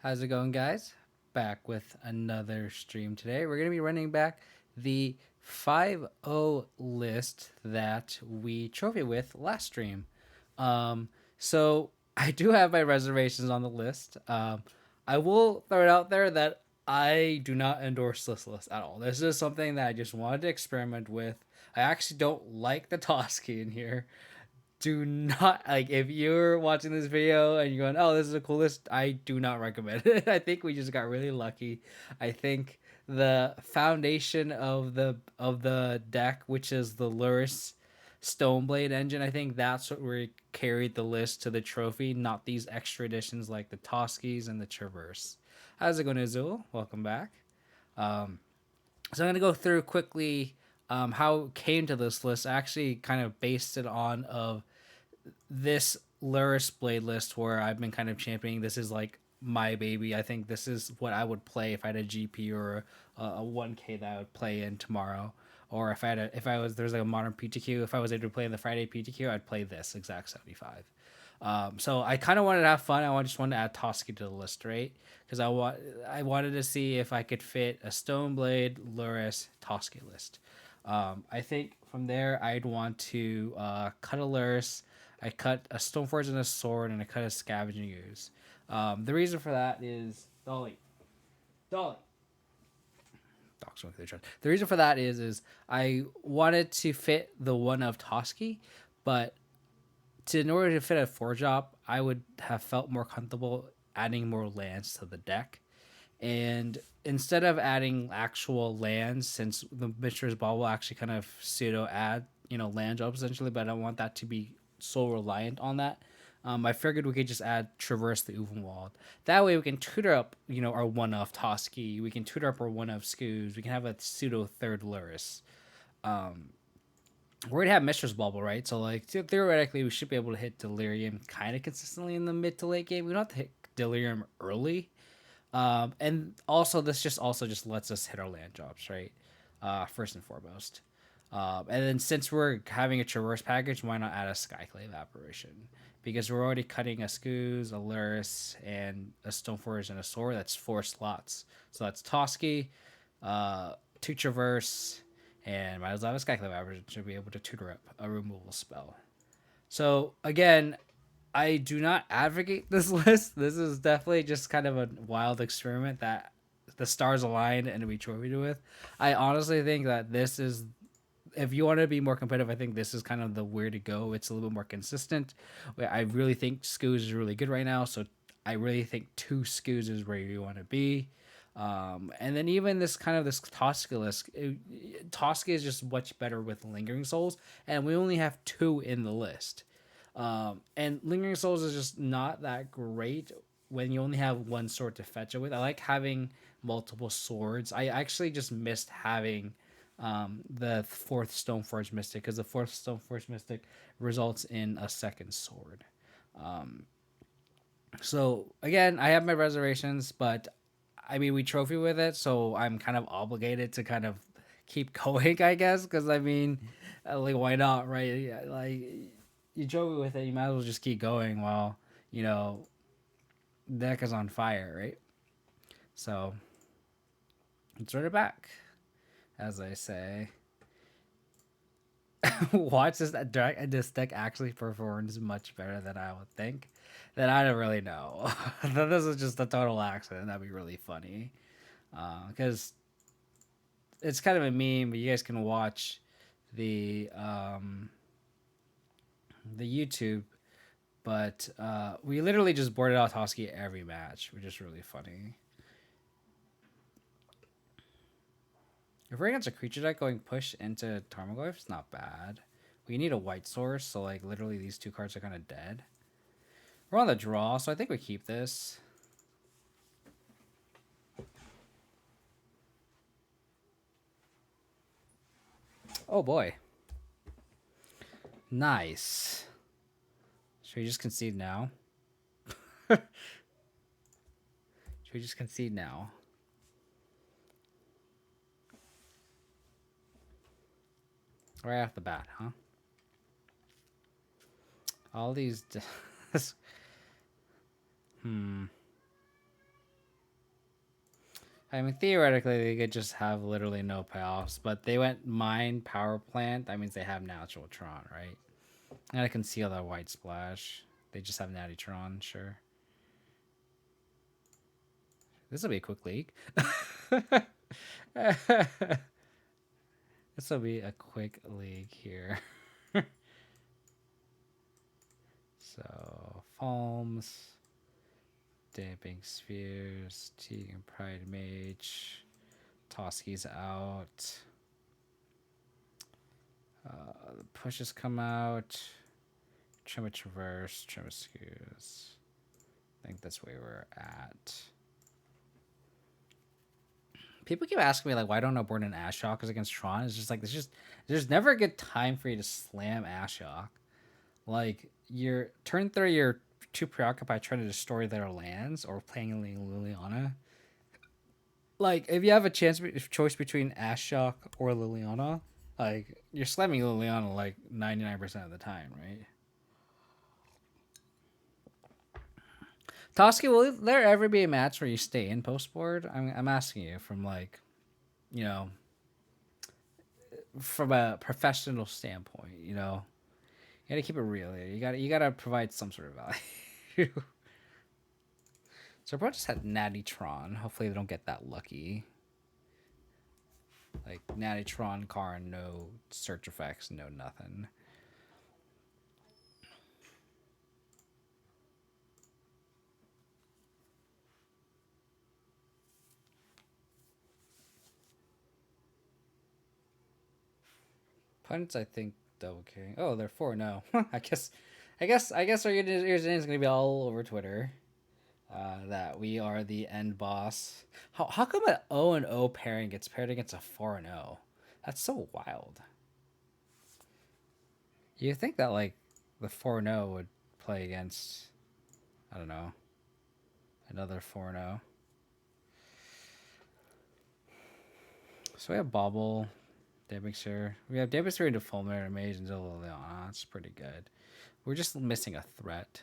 How's it going, guys? Back with another stream today. We're going to be running back the 5-0 list that we trophy with last stream. So I do have my reservations on the list. I will throw it out there that I do not endorse this list at all. This is something that I just wanted to experiment with. I actually don't like the Toski in here. Do not, like, if you're watching this video and you're going, oh, this is a cool list, I do not recommend it. I think we just got really lucky. I think the foundation of the deck, which is the Lurrus Stoneblade engine, I think that's what we carried the list to the trophy, not these extra additions like the Toskies and the Traverse. How's it going, Azul? Welcome back. um so I'm gonna go through quickly how it came to this list. I actually kind of based it on of this Lurrus Blade list where I've been kind of championing. This is like my baby. I think this is what I would play if I had a GP or a 1K that I would play in tomorrow. Or if I had if I was there's like a modern PTQ, if I was able to play in the Friday PTQ, I'd play this exact 75. So I kind of wanted to have fun. Just wanted to add Toski to the list, right? Because I wanted to see if I could fit a Stoneblade, Lurrus, Toski list. I think from there I'd want to cut a Lurrus. I cut a Stoneforge and a sword, and I cut a Scavenging Ooze. The reason for that is Dolly. Dogs with each other. The reason for that is I wanted to fit the one of Toski, but in order to fit a 4-drop, I would have felt more comfortable adding more lands to the deck. And instead of adding actual lands, since the Mishra's Ball will actually kind of pseudo add, land drops essentially, but I don't want that to be so reliant on that. I figured we could just add Traverse the Uvenwald. That way we can tutor up, our one of Toski. We can tutor up our one of Skoos. We can have a pseudo third Lurrus. We're gonna have Mistress Bubble, right? So like theoretically, we should be able to hit Delirium kind of consistently in the mid to late game. We don't have to hit Delirium early, and also this just lets us hit our land drops, right? First and foremost. And then since we're having a traverse package, why not add a Skyclave apparition? Because we're already cutting a Skoos, a Lurrus, and a Stoneforge and a Sword. That's 4 slots. So that's Toski, 2 traverse, and might as well have a Skyclave apparition to be able to tutor up a removal spell. So again, I do not advocate this list. This is definitely just kind of a wild experiment that the stars aligned and we trophied with. I honestly think that this is, if you want to be more competitive, I think this is kind of the where to go. It's a little bit more consistent. I really think Skoos is really good right now, so I really think 2 Skoos is where you want to be. And then even this Tosca list, Tosca is just much better with Lingering Souls, and we only have 2 in the list. And Lingering Souls is just not that great when you only have 1 sword to fetch it with. I like having multiple swords. I actually just missed having the 4th Stoneforge Mystic, because the 4th Stoneforge Mystic results in a 2nd sword. So again, I have my reservations, but I mean, we trophy with it, so I'm kind of obligated to kind of keep going, I guess, because I mean, like, why not, right? Yeah, like, you trophy with it, you might as well just keep going while, you know, the deck is on fire, right? So, let's run it back, as I say. Watch this deck actually performs much better than I would think. Then I don't really know. This is just a total accident. That'd be really funny. Because it's kind of a meme, but you guys can watch the YouTube. But we literally just boarded out Toski every match, which is really funny. If we're against a creature deck going push into Tarmogoyf, it's not bad. We need a white source, so like literally these 2 cards are kind of dead. We're on the draw, so I think we keep this. Oh boy. Nice. Should we just concede now? Should we just concede now? Right off the bat, huh? All these... I mean, theoretically, they could just have literally no payoffs, but they went mine power plant. That means they have natural Tron, right? And I can conceal that white splash. They just have natty Tron, sure. This will be a quick league. This will be a quick league here. So, Falms, Damping Spheres, Tegan Pride Mage, Toski's out. The pushes come out. Trimma Traverse, Trimma Skews. I think that's where we're at. People keep asking me like, why don't I board an Ashiok is against Tron? It's just like there's never a good time for you to slam Ashiok. Like your turn 3, you're too preoccupied trying to destroy their lands or playing Liliana. Like if you have a choice between Ashiok or Liliana, like you're slamming Liliana like 99% of the time, right? Toski, will there ever be a match where you stay in post board? I'm asking you from like, you know, from a professional standpoint. You know, you gotta keep it real here. You gotta provide some sort of value. So our just had Natty Tron. Hopefully they don't get that lucky. Like Natty Tron, Karn, no search effects, no nothing. Punts, I think double king. Oh, they're 4-0. I guess our username is gonna be all over Twitter. That we are the end boss. How come an 0-0 pairing gets paired against a 4-0? That's so wild. You think that like the 4-0 would play against, I don't know, another 4-0. So we have Bobble, Debixer. We have Debixer into Fulminator Mage and Liliana. That's pretty good. We're just missing a threat.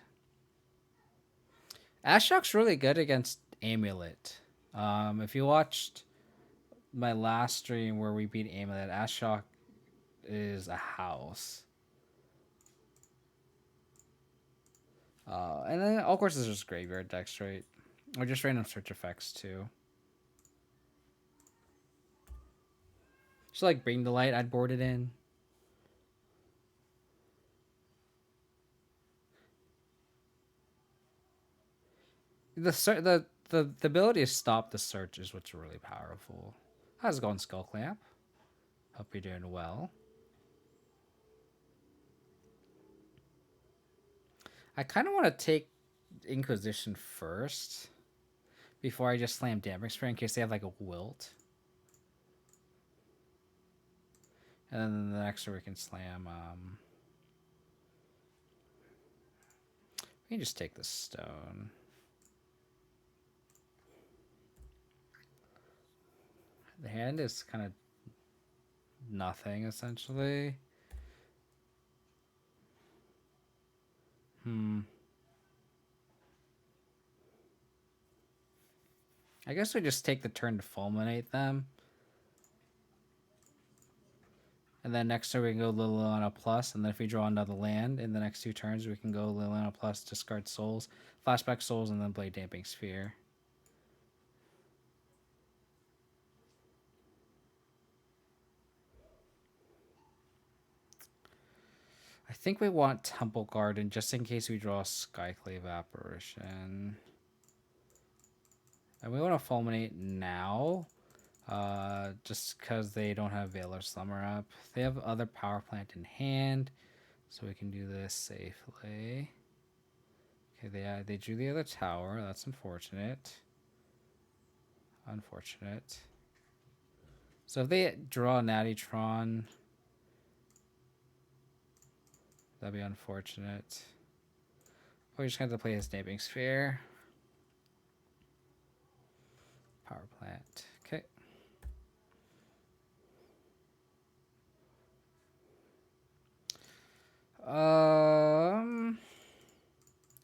Ashok's really good against Amulet. If you watched my last stream where we beat Amulet, Ashok is a house. And then, of course, there's just graveyard decks, right? Or just random search effects, too. Just like Bring the Light, I'd board it in. The ability to stop the search is what's really powerful. How's it going, Skull Clamp? Hope you're doing well. I kind of want to take Inquisition first before I just slam Damping Spray in case they have like a Wilt. And then the next we can slam. We can just take the stone. The hand is kind of nothing essentially. I guess we just take the turn to fulminate them. And then next turn we can go Liliana Plus, and then if we draw another land in the next 2 turns, we can go Liliana Plus, discard Souls, Flashback Souls, and then Blade Damping Sphere. I think we want Temple Garden just in case we draw Skyclave Apparition. And we want to fulminate now. Just because they don't have Veil or Slumber up. They have other power plant in hand, so we can do this safely. Okay, they drew the other tower. That's unfortunate. Unfortunate. So if they draw Natty Tron, that'd be unfortunate. We just have to play his Damping Sphere. Power plant. Okay.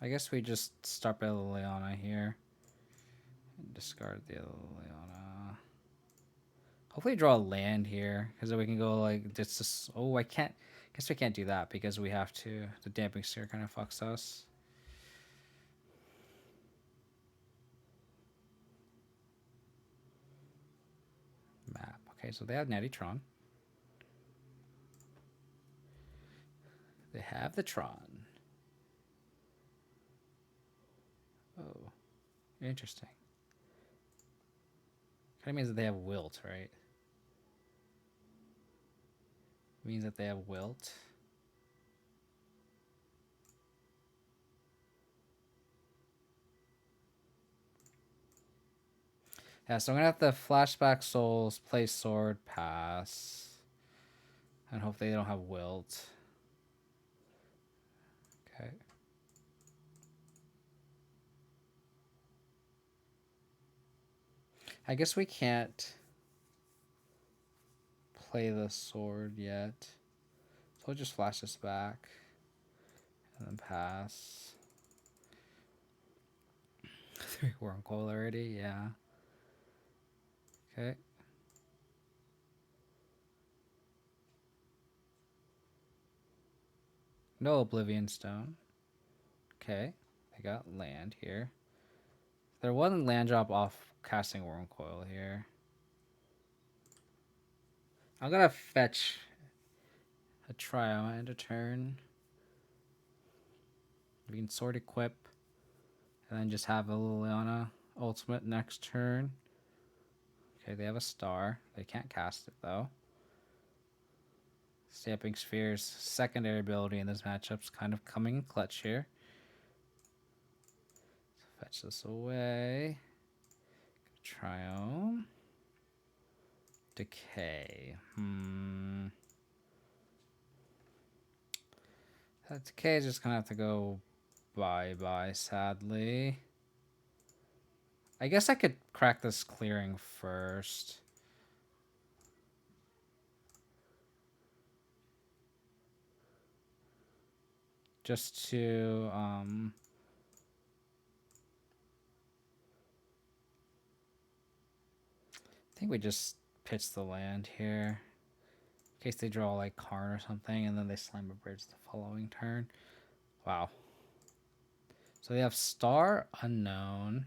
I guess we just start by Liliana here. And discard the other Liliana. Hopefully draw a land here, because then we can go like it's just. Oh, I can't. Guess we can't do that because we have to. The damping sphere kind of fucks us. Map. Okay, so they have Natty Tron. They have the Tron. Oh, interesting. Kind of means that they have Wilt, right? Means that they have Wilt. Yeah, so I'm gonna have to flashback souls, play sword, pass, and hope they don't have Wilt. Okay. I guess we can't play the sword yet. So we'll just flash this back and then pass. 3 Wormcoil already, yeah. Okay. No Oblivion Stone. Okay. I got land here. There wasn't land drop off casting Wormcoil here. I'm gonna fetch a Trio and a turn. We can sword equip and then just have a Liliana ultimate next turn. Okay, they have a star. They can't cast it though. Stamping Sphere's secondary ability in this matchup's kind of coming in clutch here. So fetch this away. Triome. Decay. That decay is just gonna have to go bye-bye, sadly. I guess I could crack this clearing first. Just to, I think we just pitch the land here. In case they draw like Karn or something, and then they slam a bridge the following turn. Wow. So they have Star Unknown.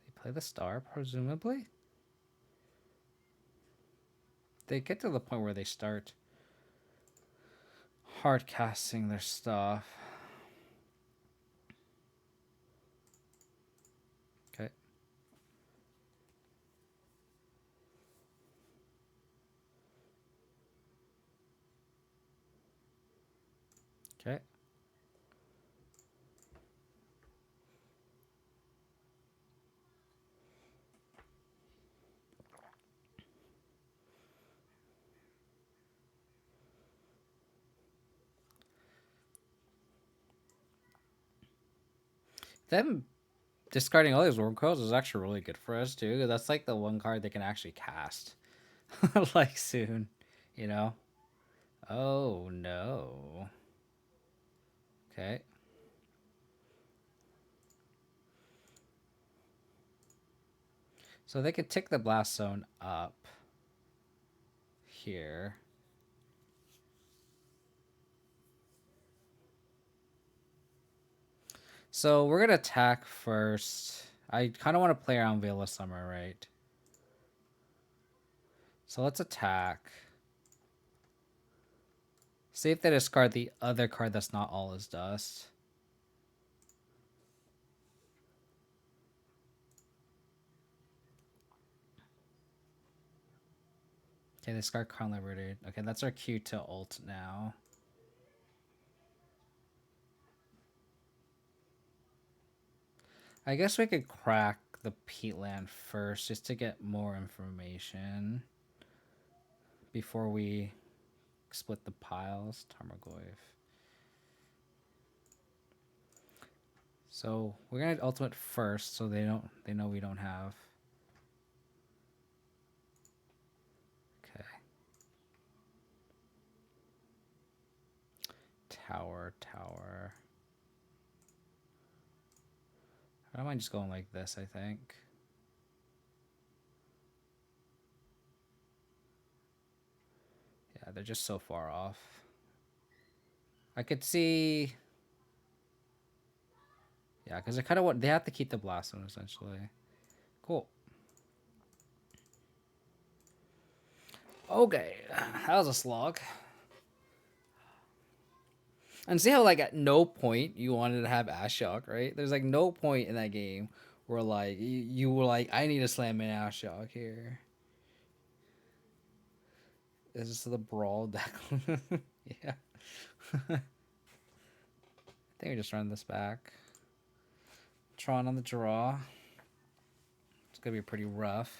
They play the Star, presumably. They get to the point where they start hard casting their stuff. Okay. Okay. Them discarding all these worm coils is actually really good for us too, because that's like the one card they can actually cast like soon, you know. Oh no. Okay. So they could tick the blast zone up here. So we're gonna attack first. I kind of want to play around Veil of Summer, right? So let's attack. See if they discard the other card that's not All Is Dust. Okay, they discard Karn Liberated. Okay, that's our cue to ult now. I guess we could crack the Peatland first just to get more information before we split the piles. Tarmogoyf. So we're gonna ultimate first, so they know we don't have. Okay. Tower. I don't mind just going like this, I think. Yeah, they're just so far off. I could see... Yeah, because they kind of want... They have to keep the blast zone, essentially. Cool. Okay. That was a slog. And see how, like, at no point you wanted to have Ashiok, right? There's, like, no point in that game where, like, you were like, I need to slam an Ashiok here. Is this the brawl deck? Yeah. I think we just run this back. Tron on the draw. It's gonna be pretty rough.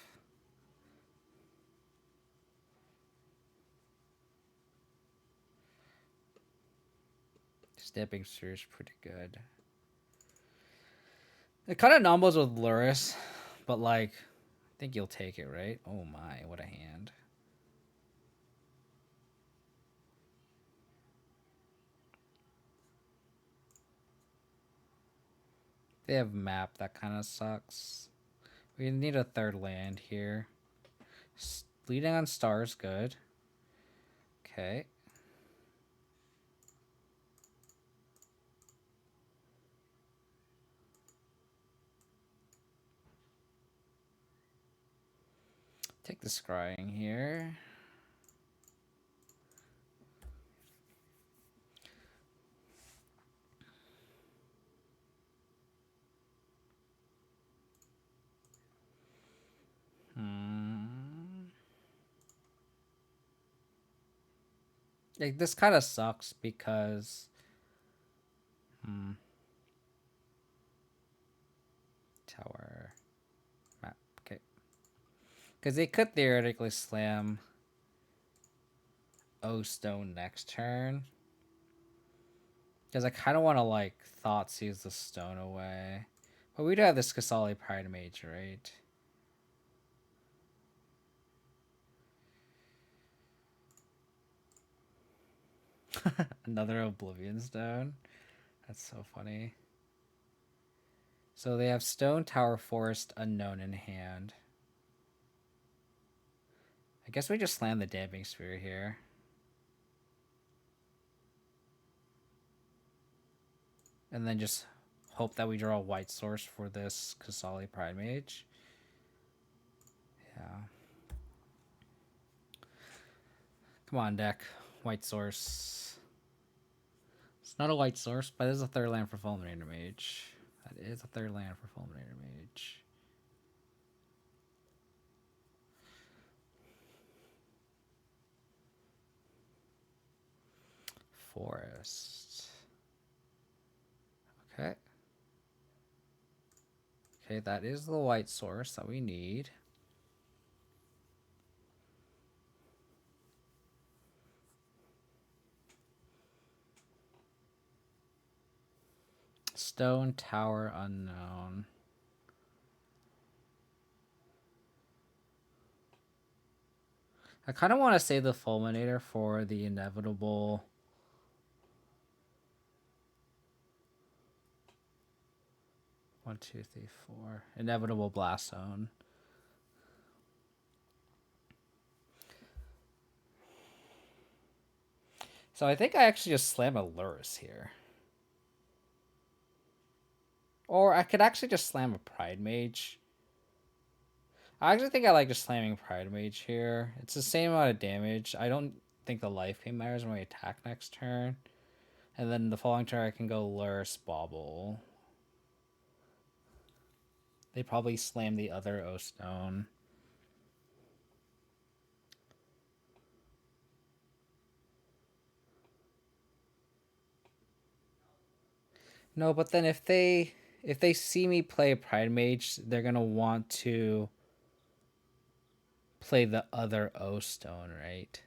Stepping Sphere is pretty good. It kind of numbers with Lurrus, but like, I think you'll take it, right? Oh my, what a hand. They have map, that kind of sucks. We need a third land here. Leading on stars, good. Okay. Take the scrying here. Like, this kind of sucks because... Tower. Map. Okay. Because they could theoretically slam O Stone next turn. Because I kind of want to, like, Thought Seize the stone away. But we do have this Kasali Pride Mage, right? Another Oblivion Stone. That's so funny. So they have Stone, Tower, Forest, Unknown in hand. I guess we just slam the Damping Sphere here. And then just hope that we draw a white source for this Kasali Pride Mage. Yeah. Come on, deck. White source. It's not a white source, but it is a third land for Fulminator Mage. That is a third land for Fulminator Mage. Forest. Okay. Okay, that is the white source that we need. Stone Tower Unknown. I kind of want to save the Fulminator for the inevitable... One, two, three, four. Inevitable Blast Zone. So I think I actually just slam a Lurrus here. Or I could actually just slam a Pride Mage. I actually think I like just slamming Pride Mage here. It's the same amount of damage. I don't think the life gain matters when we attack next turn. And then the following turn I can go Lurrus Bauble. They probably slam the other O Stone. No, but then if they see me play a Pride Mage, they're gonna want to play the other O Stone, right?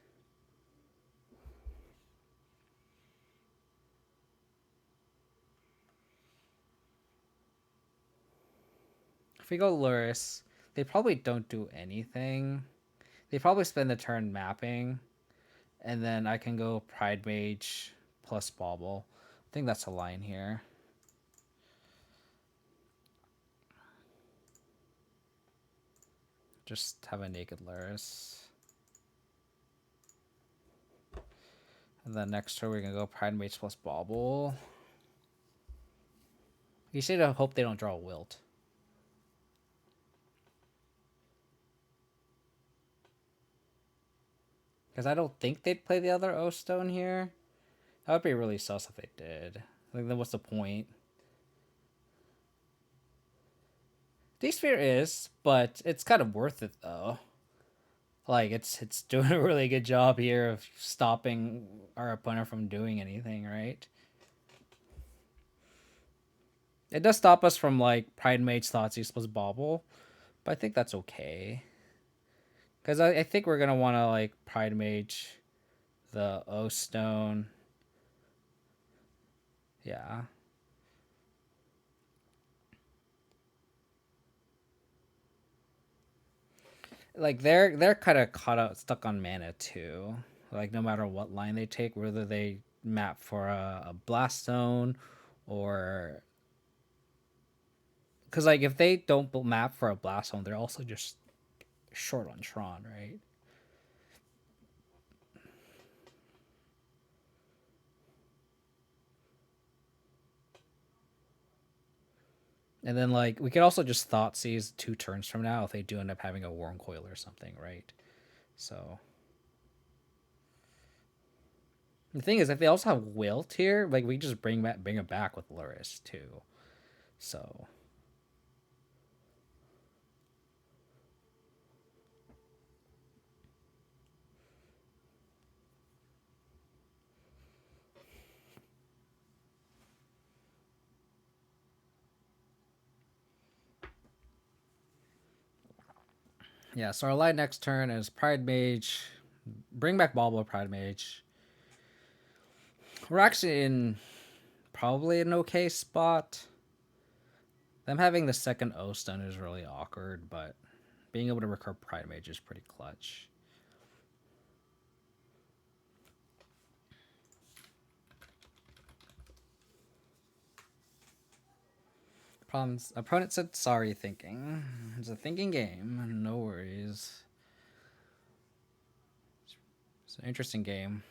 If we go Lurrus, they probably don't do anything. They probably spend the turn mapping, and then I can go Pride Mage plus Bauble. I think that's a line here. Just have a naked Lurrus. And then next turn we're gonna go Pride Mates plus Bauble. You say to hope they don't draw a Wilt. Because I don't think they'd play the other O Stone here. That would be really sus if they did. Like, then what's the point? D-Sphere is, but it's kind of worth it though. Like, it's doing a really good job here of stopping our opponent from doing anything, right? It does stop us from, like, Pride Mage's Thoughtseize plus Bauble, but I think that's okay. Because I think we're going to want to, like, Pride Mage the O Stone. Yeah. Like, they're kind of caught out, stuck on mana, too. Like, no matter what line they take, whether they map for a Blast Zone or... Because, like, if they don't map for a Blast Zone, they're also just short on Tron, right? And then, like, we could also just Thoughtseize 2 turns from now if they do end up having a Worm Coil or something, right? So... The thing is, if they also have Wilt here, like, we just bring it back with Lurrus, too. So... Yeah, so our line next turn is Pride Mage. Bring back Bauble Pride Mage. We're actually in probably an okay spot. Them having the second O Stun is really awkward, but being able to recur Pride Mage is pretty clutch. Problems. Opponent said sorry thinking. It's a thinking game. No worries. It's an interesting game.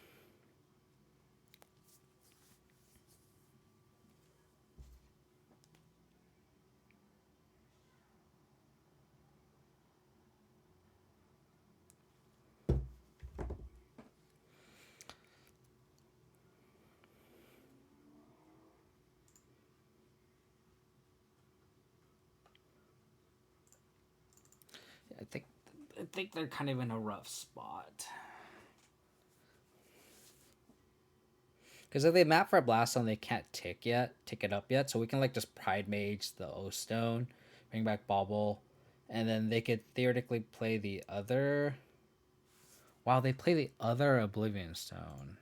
I think they're kind of in a rough spot. Because if they map for a Blast Zone, they can't tick it up yet. So we can, like, just Pride Mage the O Stone, bring back Bauble, and then they could theoretically play the other. Wow, they play the other Oblivion Stone.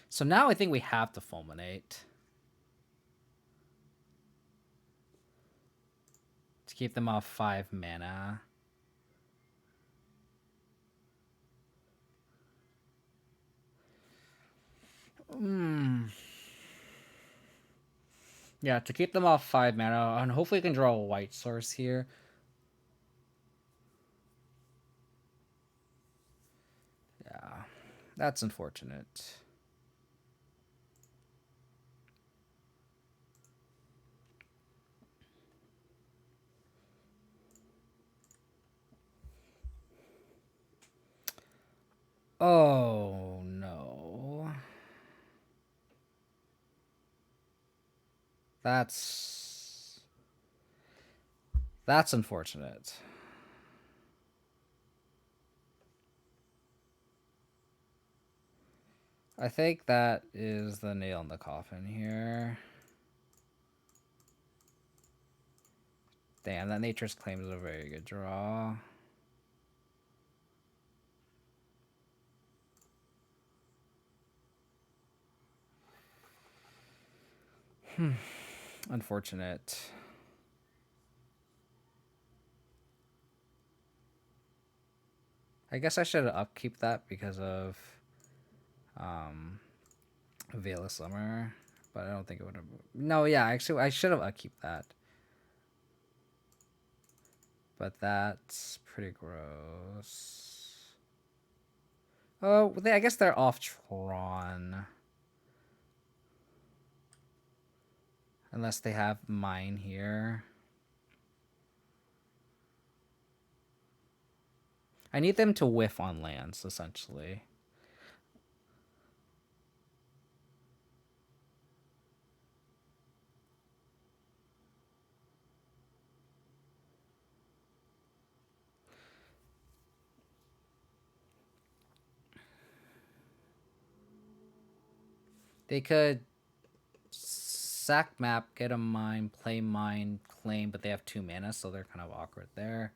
So now I think we have to Fulminate to keep them off 5 mana. Yeah, to keep them off 5 mana, and hopefully we can draw a white source here. Yeah, that's unfortunate. Oh, no. That's unfortunate. I think that is the nail in the coffin here. Damn, that Nature's Claim is a very good draw. Unfortunate. I guess I should upkeep that because of Veil of Summer, but I don't think it would have. No, yeah, actually, I should have upkeep that. But that's pretty gross. Oh, I guess they're off Tron. Unless they have mine here. I need them to whiff on lands, essentially. They could sack map, get a mine, play mine, claim, but they have 2 mana, so they're kind of awkward there.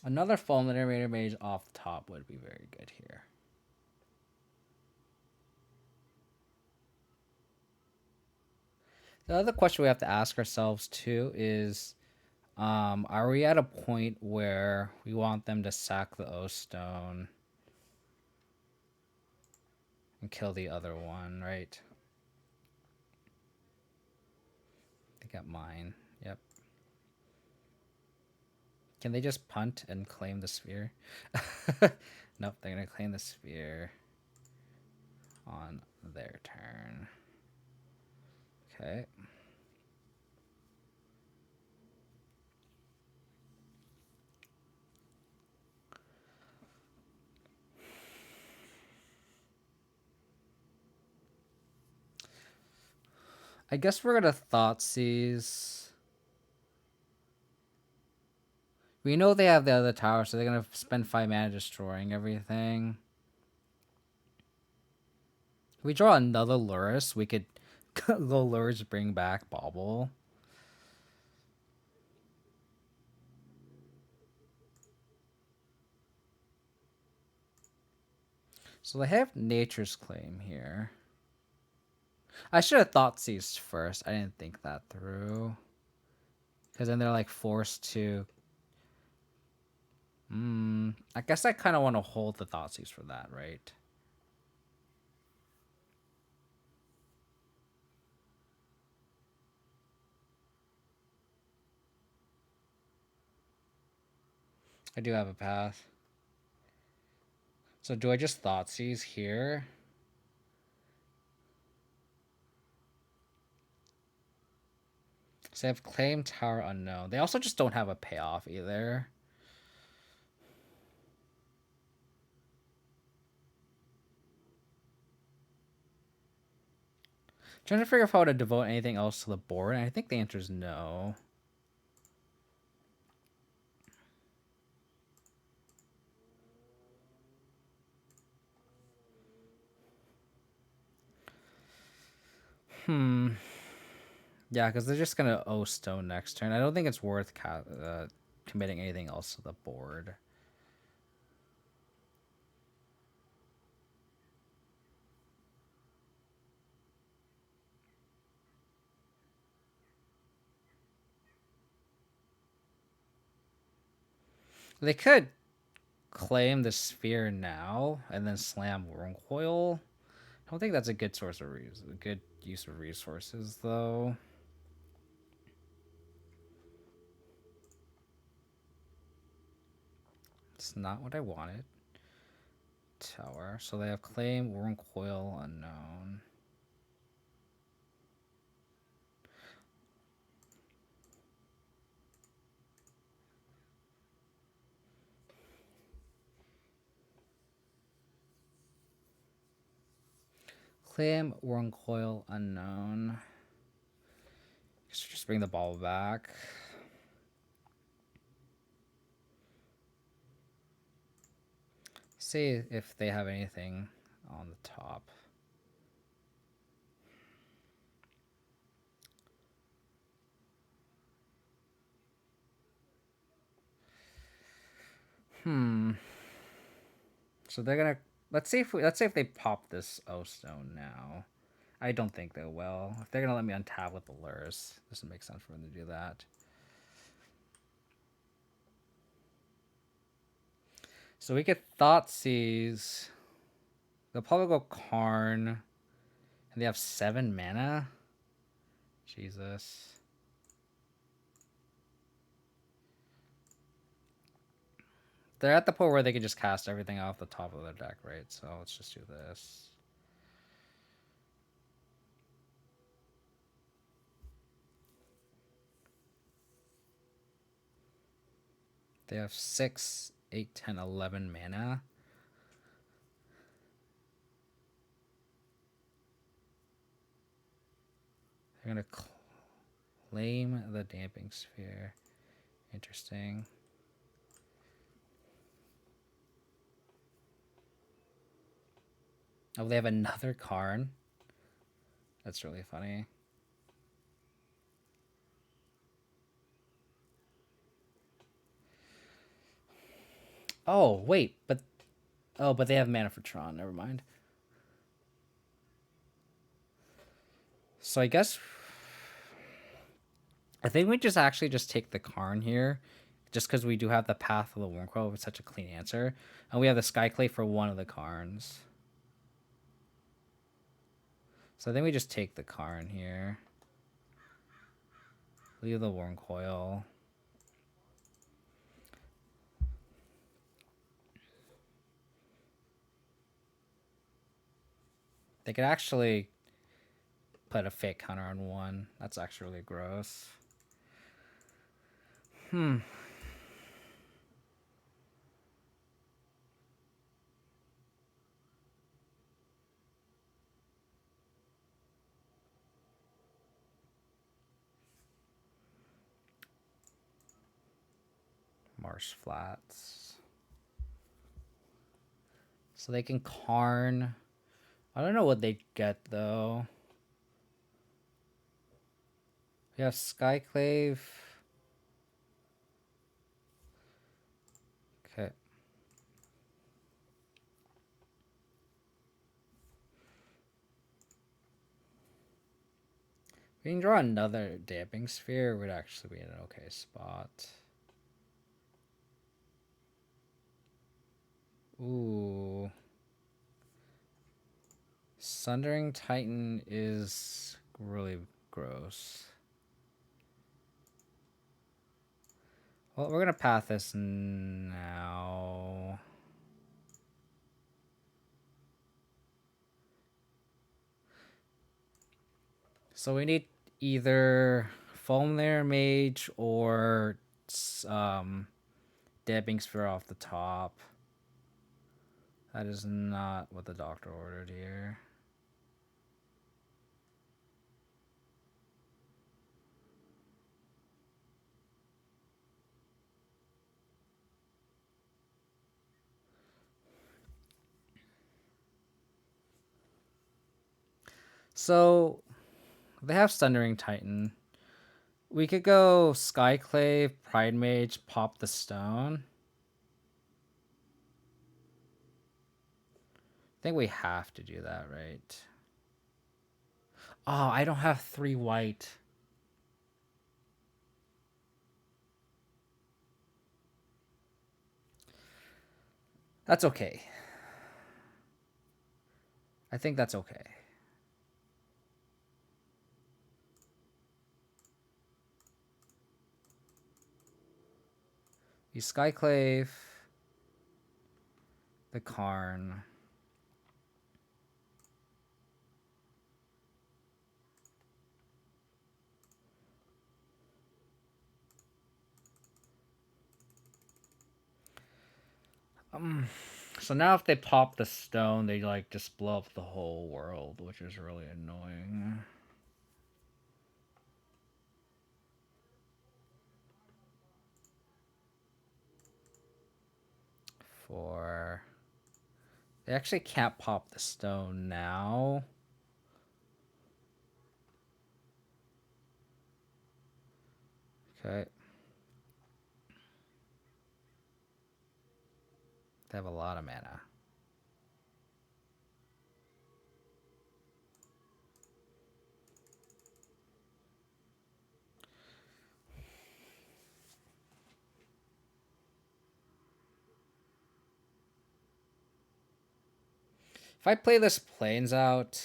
Another Fulminator Mage off the top would be very good here. The other question we have to ask ourselves too is, are we at a point where we want them to sack the O Stone and kill the other one, right? They got mine. Yep. Can they just punt and claim the sphere? Nope, they're gonna claim the sphere on their turn. Okay. I guess we're gonna Thoughtseize. We know they have the other tower, so they're gonna spend 5 mana destroying everything. If we draw another Lurrus, we could go Lurrus, bring back Bauble. So they have Nature's Claim here. I should have Thoughtseized first. I didn't think that through. Because then they're like forced to... I guess I kind of want to hold the Thoughtseize for that, right? I do have a path. So do I just Thoughtseize here? So they have Claim Tower Unknown. They also just don't have a payoff either. Trying to figure out if I want to devote anything else to the board, and I think the answer is no. Yeah, because they're just gonna O Stone next turn. I don't think it's worth committing anything else to the board. They could claim the sphere now and then slam Wormcoil. I don't think that's a good source of a good use of resources, though. It's not what I wanted. Tower. So they have claim, Wormcoil, unknown. Claim, Wormcoil, unknown. Just bring the ball back. See if they have anything on the top. So they're gonna let's see if they pop this O Stone now. I don't think they will. If they're gonna let me untap with the Lurrus, doesn't make sense for them to do that. So we get Thoughtseize. They'll probably go Karn. And they have 7 mana? Jesus. They're at the point where they can just cast everything off the top of their deck, right? So let's just do this. They have 6, 8, 10, 11 mana. They're going to claim the Damping Sphere. Interesting. Oh, they have another Karn. That's really funny. Oh, wait, but they have mana for Tron. Never mind. So I guess I think we just actually just take the Karn here, just because we do have the Path of the Wormcoil with such a clean answer, and we have the Skyclave for one of the Karns. So I think we just take the Karn here. Leave the Wormcoil. They could actually put a fake counter on one. That's actually really gross. Marsh Flats. So they can Karn. I don't know what they get though. We have Skyclave. Okay. We can draw another Damping Sphere. Would actually be in an okay spot. Ooh. Sundering Titan is really gross. Well, we're gonna path this now. So we need either Foam Layer Mage or Damping Sphere off the top. That is not what the doctor ordered here. So they have Sundering Titan. We could go Skyclave, Pride Mage, pop the stone. I think we have to do that, right? Oh, I don't have 3 white. That's okay. I think that's okay. You Skyclave, the Karn. So now if they pop the stone, they like just blow up the whole world, which is really annoying. They actually can't pop the stone now. Okay. They have a lot of mana. If I play this plains out...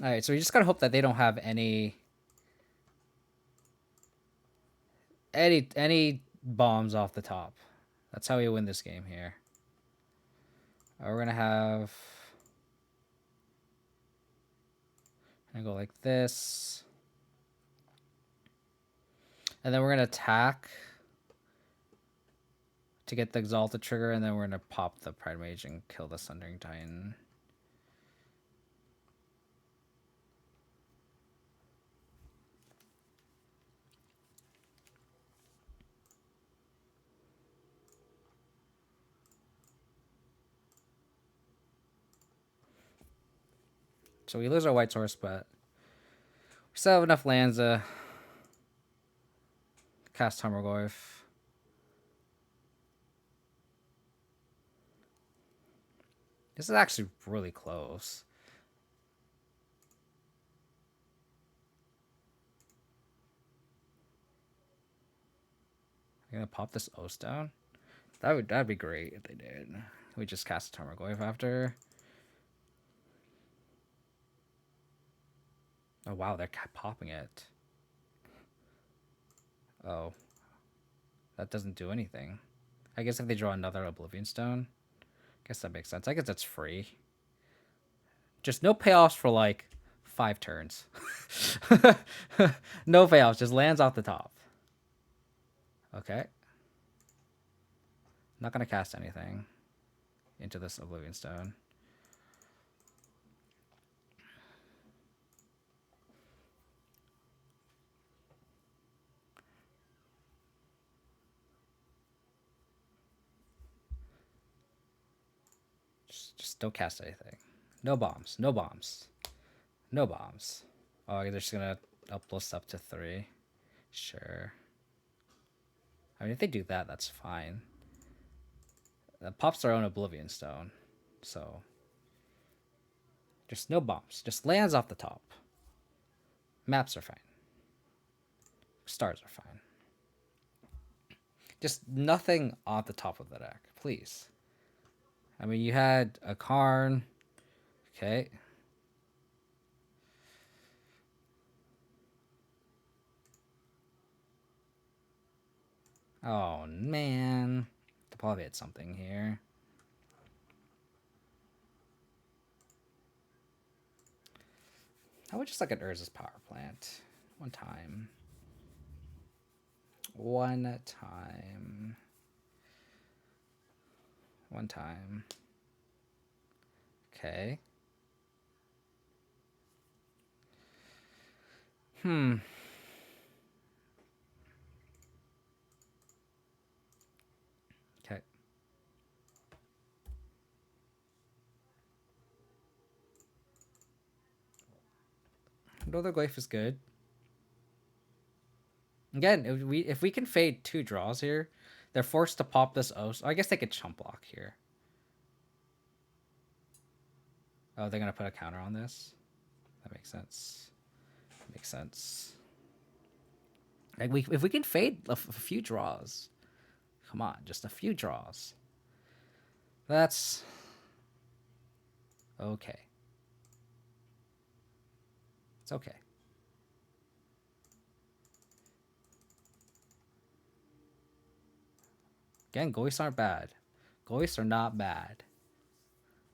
Alright, so we just gotta hope that they don't have any bombs off the top. That's how we win this game here. We're gonna have... I'm gonna go like this. And then we're gonna attack to get the Exalted trigger, and then we're gonna pop the Pride Mage and kill the Sundering Titan. So we lose our white source, but we still have enough lands to cast Tarmogoyf. This is actually really close. I'm gonna pop this O stone. That'd be great if they did. We just cast a Tarmogoyf after. Oh wow, they're popping it. Oh. That doesn't do anything. I guess if they draw another Oblivion Stone, I guess that makes sense. I guess that's free. Just no payoffs for like 5 turns. No payoffs, just lands off the top. Okay. Not gonna cast anything into this Oblivion Stone. Just don't cast anything. No bombs. No bombs. No bombs. Oh, they're just gonna up this up to 3. Sure. I mean, if they do that, that's fine. That pops their own Oblivion Stone. So, just no bombs. Just lands off the top. Maps are fine. Stars are fine. Just nothing off the top of the deck, please. I mean, you had a Karn. Okay. Oh, man. To probably hit something here. I would just like an Urza's power plant. One time. One time. One time. Okay. Okay. Another Glyph is good. Again, if we can fade 2 draws here, they're forced to pop this O. I guess they could chump block here. Oh, they're gonna put a counter on this? That makes sense. Makes sense. Like if we can fade a few draws. Come on, just a few draws. That's okay. It's okay. Again, Goyfs aren't bad. Goyfs are not bad.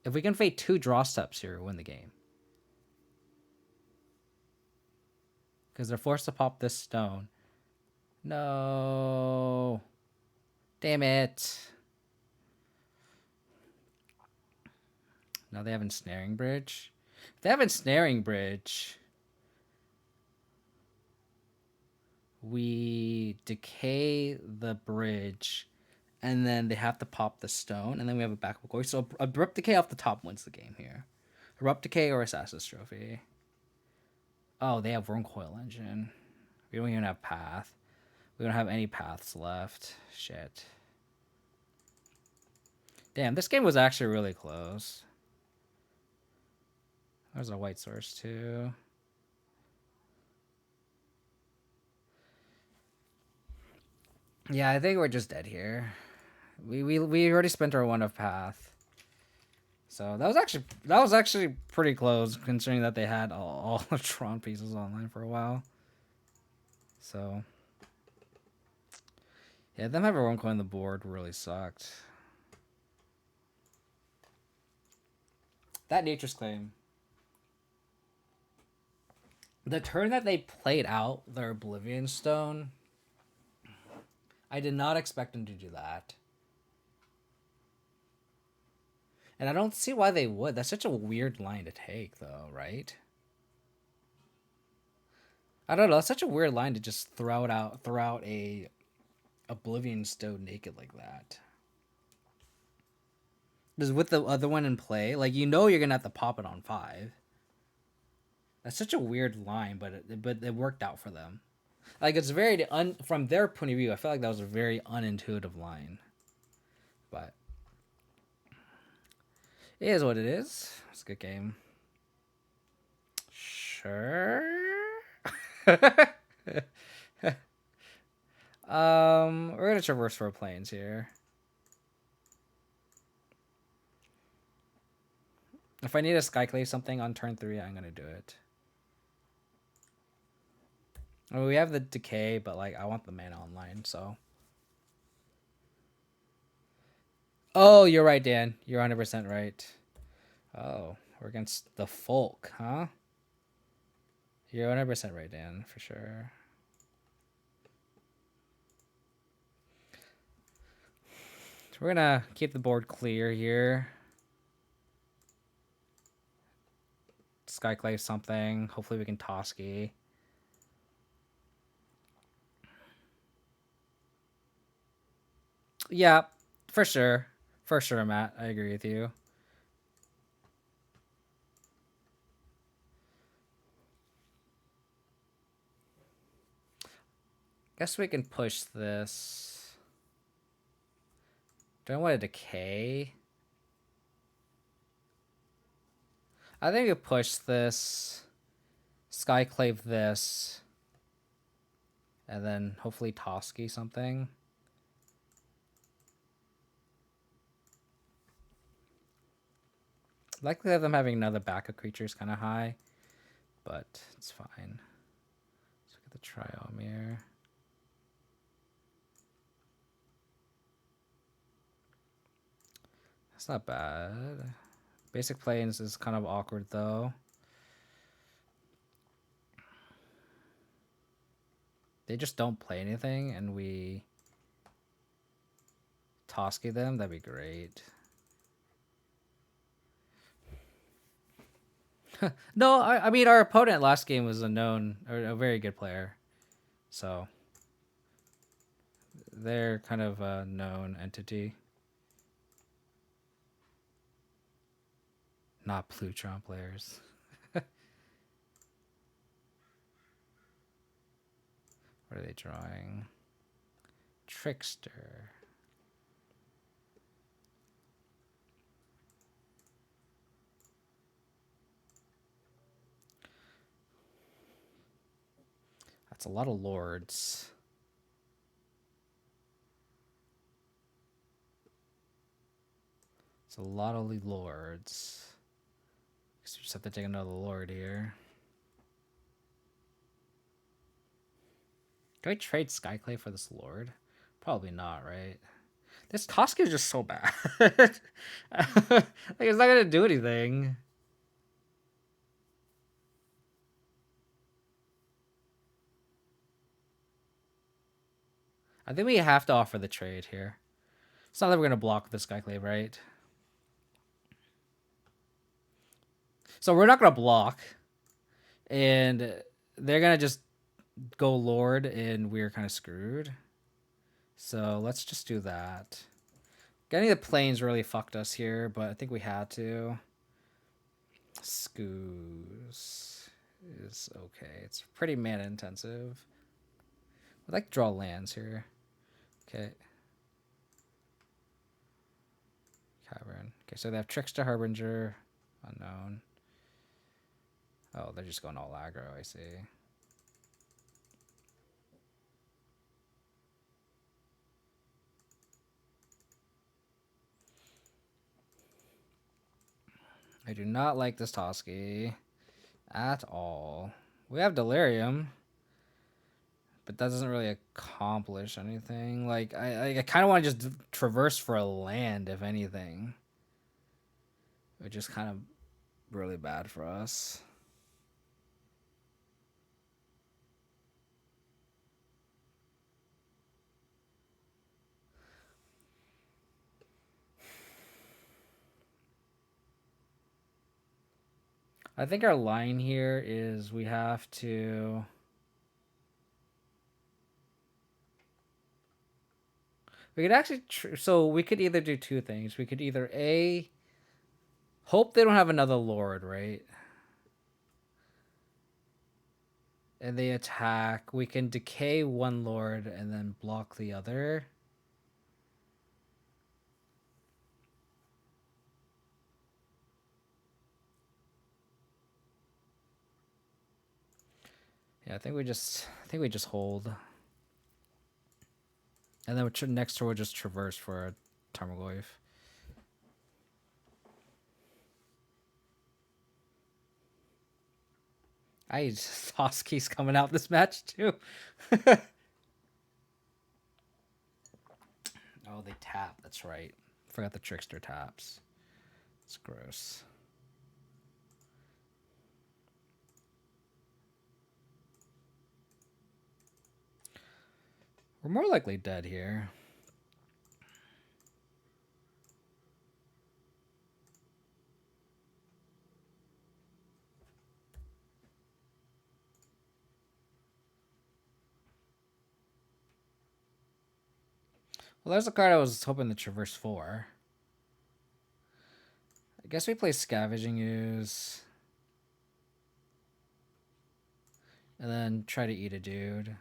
If we can fade 2 draw steps here, we win the game. Because they're forced to pop this stone. No. Damn it. Now they have Ensnaring Bridge. If they have Ensnaring Bridge, we decay the bridge, and then they have to pop the stone, and then we have a backup Goyf. So Abrupt Decay off the top wins the game here. Abrupt Decay or Assassin's Trophy. Oh, they have Wormcoil Engine. We don't even have Path. We don't have any paths left. Shit. Damn, this game was actually really close. There's a white source too. Yeah, I think we're just dead here. We already spent our 1 of path. So that was actually pretty close considering that they had all the Tron pieces online for a while. So yeah, them having 1 coin on the board really sucked. That Nature's Claim. The turn that they played out their Oblivion Stone, I did not expect them to do that. And I don't see why they would. That's such a weird line to take, though, right? I don't know. It's such a weird line to just throw out a Oblivion Stone naked like that. Because with the other one in play, like you're gonna have to pop it on 5. That's such a weird line, but it worked out for them. Like it's very from their point of view, I feel like that was a very unintuitive line. But it is what it is. It's a good game. Sure. We're gonna traverse 4 planes here. If I need a Skyclave something on turn 3, I'm gonna do it. I mean, we have the decay, but like I want the mana online, so. Oh, you're right, Dan. You're 100% right. Oh, we're against the folk, huh? You're 100% right, Dan, for sure. So we're gonna keep the board clear here. Skyclave something. Hopefully we can Toski. Yeah, for sure. For sure, Matt. I agree with you. Guess we can push this. Do I want to decay? I think we push this. Skyclave this. And then hopefully Toski something. Likelihood of them having another backup creature is kind of high, but it's fine. Let's look at the Triomir. That's not bad. Basic Plains is kind of awkward though. They just don't play anything and we Toski them, that'd be great. No, I mean our opponent last game was a very good player. So they're kind of a known entity. Not Plutron players. What are they drawing? Trickster. That's a lot of lords. It's a lot of lords. Guess we just have to take another lord here. Do I trade Skyclave for this lord? Probably not, right? This Toski is just so bad. Like it's not gonna do anything. I think we have to offer the trade here. It's not that we're gonna block the Skyclave, right? So we're not gonna block, and they're gonna just go Lord, and we're kind of screwed. So let's just do that. Getting the planes really fucked us here, but I think we had to. Scoos is okay. It's pretty mana intensive. I'd like to draw lands here. Okay. Cavern. Okay, so they have Trickster, Harbinger, Unknown. Oh, they're just going all aggro, I see. I do not like this Toski at all. We have Delirium, but that doesn't really accomplish anything. Like, I kind of want to just traverse for a land, if anything. Which is kind of really bad for us. I think our line here is we have to... We could actually... So we could either do two things. We could either A... Hope they don't have another Lord, right? And they attack. We can decay one Lord and then block the other. Yeah, I think we just hold. And then next turn we'll just traverse for a Tarmogoyf. Toski's coming out this match too. Oh, they tap. That's right. Forgot the Trickster taps. It's gross. We're more likely dead here. Well, there's a card I was hoping to traverse for. I guess we play Scavenging Ooze. And then try to eat a dude.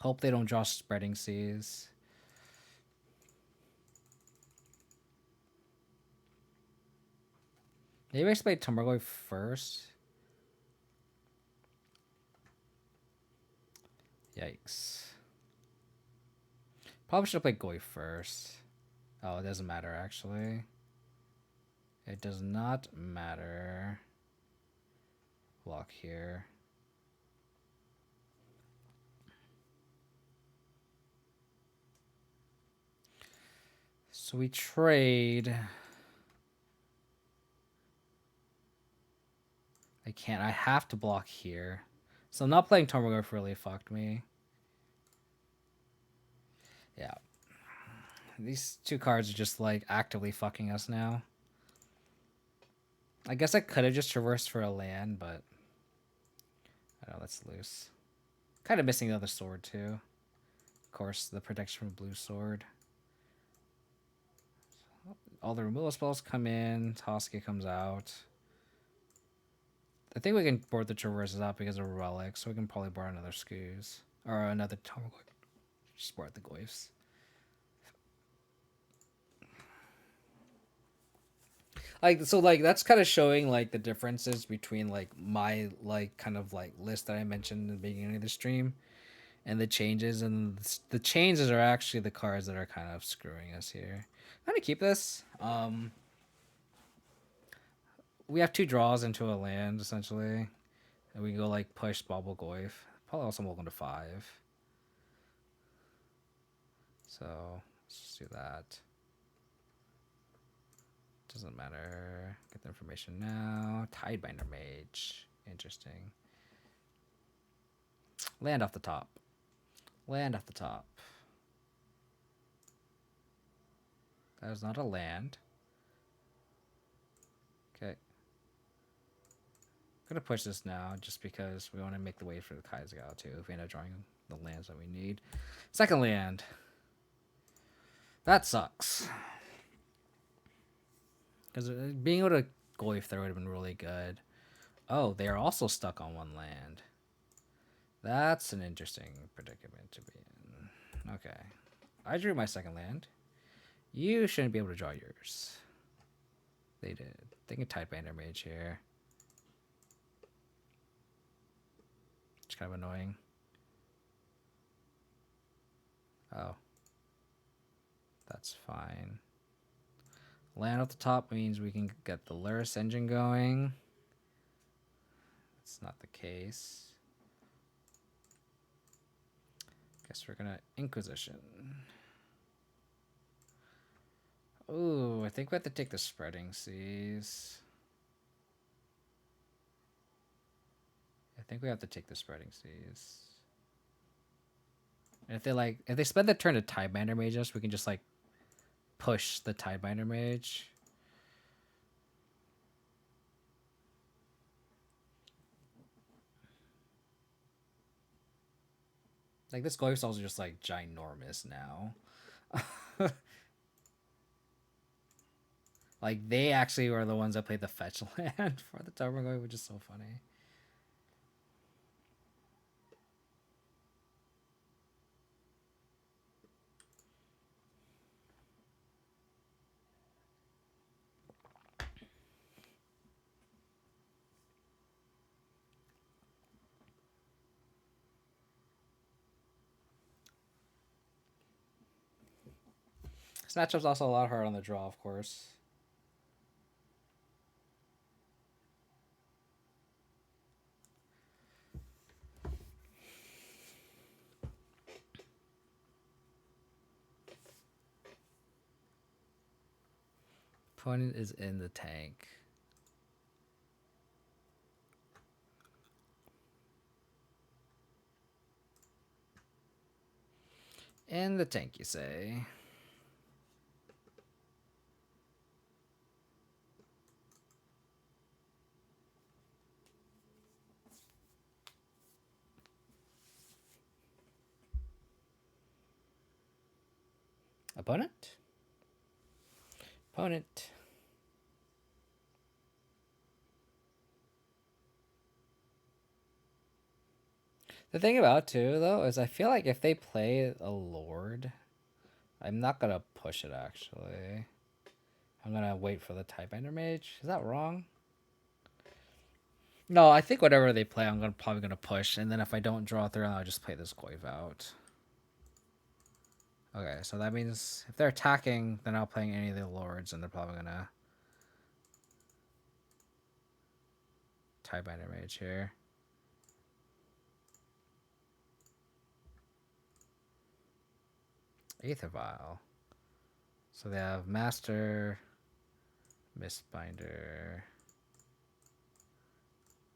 Hope they don't draw Spreading Seas. Maybe I should play Tarmogoyf first. Yikes. Probably should have played Goy first. Oh, it doesn't matter, actually. It does not matter. Block here. So we trade. I can't. I have to block here. So not playing Tarmogoyf really fucked me. Yeah. These two cards are just like actively fucking us now. I guess I could have just traversed for a land, but I don't know, that's loose. Kind of missing the other sword too. Of course, the protection from blue sword. All the removal spells come in. Toski comes out. I think we can board the traverses out because of relics, so we can probably board another Scoos. Or another Tarmogoyf. Just board the Goyfs. Like, so like that's kind of showing like the differences between like my like kind of like list that I mentioned in the beginning of the stream and the changes, and the changes are actually the cards that are kind of screwing us here. I'm gonna keep this. We have two draws into a land essentially, and we can go like push Bobble Goyf. Probably also welcome to 5. So let's just do that. Doesn't matter. Get the information now. Tidebinder Mage. Interesting. Land off the top. Land off the top. That is not a land. Okay. I'm gonna push this now just because we want to make the way for the Kai'Zao too if we end up drawing the lands that we need. Second land. That sucks. Because being able to Goyf there would have been really good. Oh, they are also stuck on one land. That's an interesting predicament to be in. Okay. I drew my second land. You shouldn't be able to draw yours. They did. They can Tidebinder Mage here. It's kind of annoying. Oh. That's fine. Land at the top means we can get the Lurrus engine going. That's not the case. Guess we're gonna Inquisition. Ooh, I think we have to take the Spreading Seas. I think we have to take the Spreading Seas. And if they spend the turn to Tidebinder Mage us, we can just like push the Tidebinder Mage. Like this Goyf Souls are just like ginormous now. Like they actually were the ones that played the fetch land for the Tower Goyf, which is so funny. This matchup's also a lot harder on the draw, of course. Opponent is in the tank. In the tank, you say? Opponent? Opponent. The thing about it too, though, is I feel like if they play a Lord, I'm not gonna push it actually. I'm gonna wait for the Tidebinder Mage. Is that wrong? No, I think whatever they play, I'm probably gonna push, and then if I don't draw through, I'll just play this Goyf out. Okay, so that means if they're attacking, they're not playing any of the Lords, and they're probably gonna Tidebinder Mage here. Aether Vial. So they have Master, Mistbinder.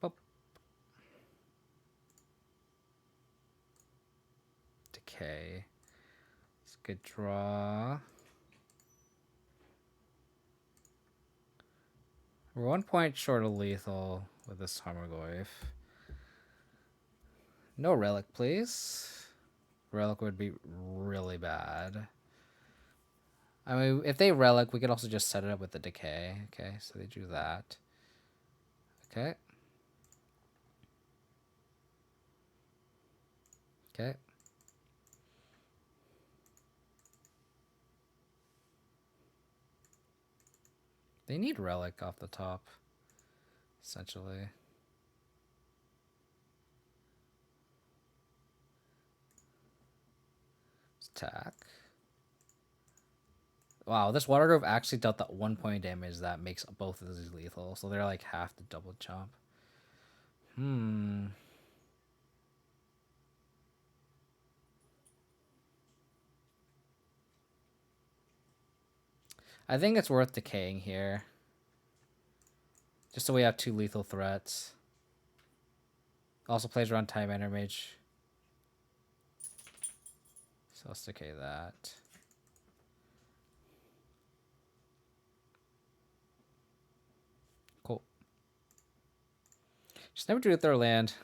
Boop. Decay. It's a good draw. We're 1 point short of lethal with this Tarmogoyf. No Relic, please. Relic would be really bad. I mean, if they Relic, we could also just set it up with the Decay. Okay, so they do that. Okay. Okay. They need Relic off the top, essentially. Attack. Wow, this Water Grove actually dealt that 1 point damage that makes both of these lethal, so they're like half the double chomp. I think it's worth decaying here. Just so we have 2 lethal threats. Also plays around Tidebinder Mage. So let's decay that. Cool. Just never drew a third land.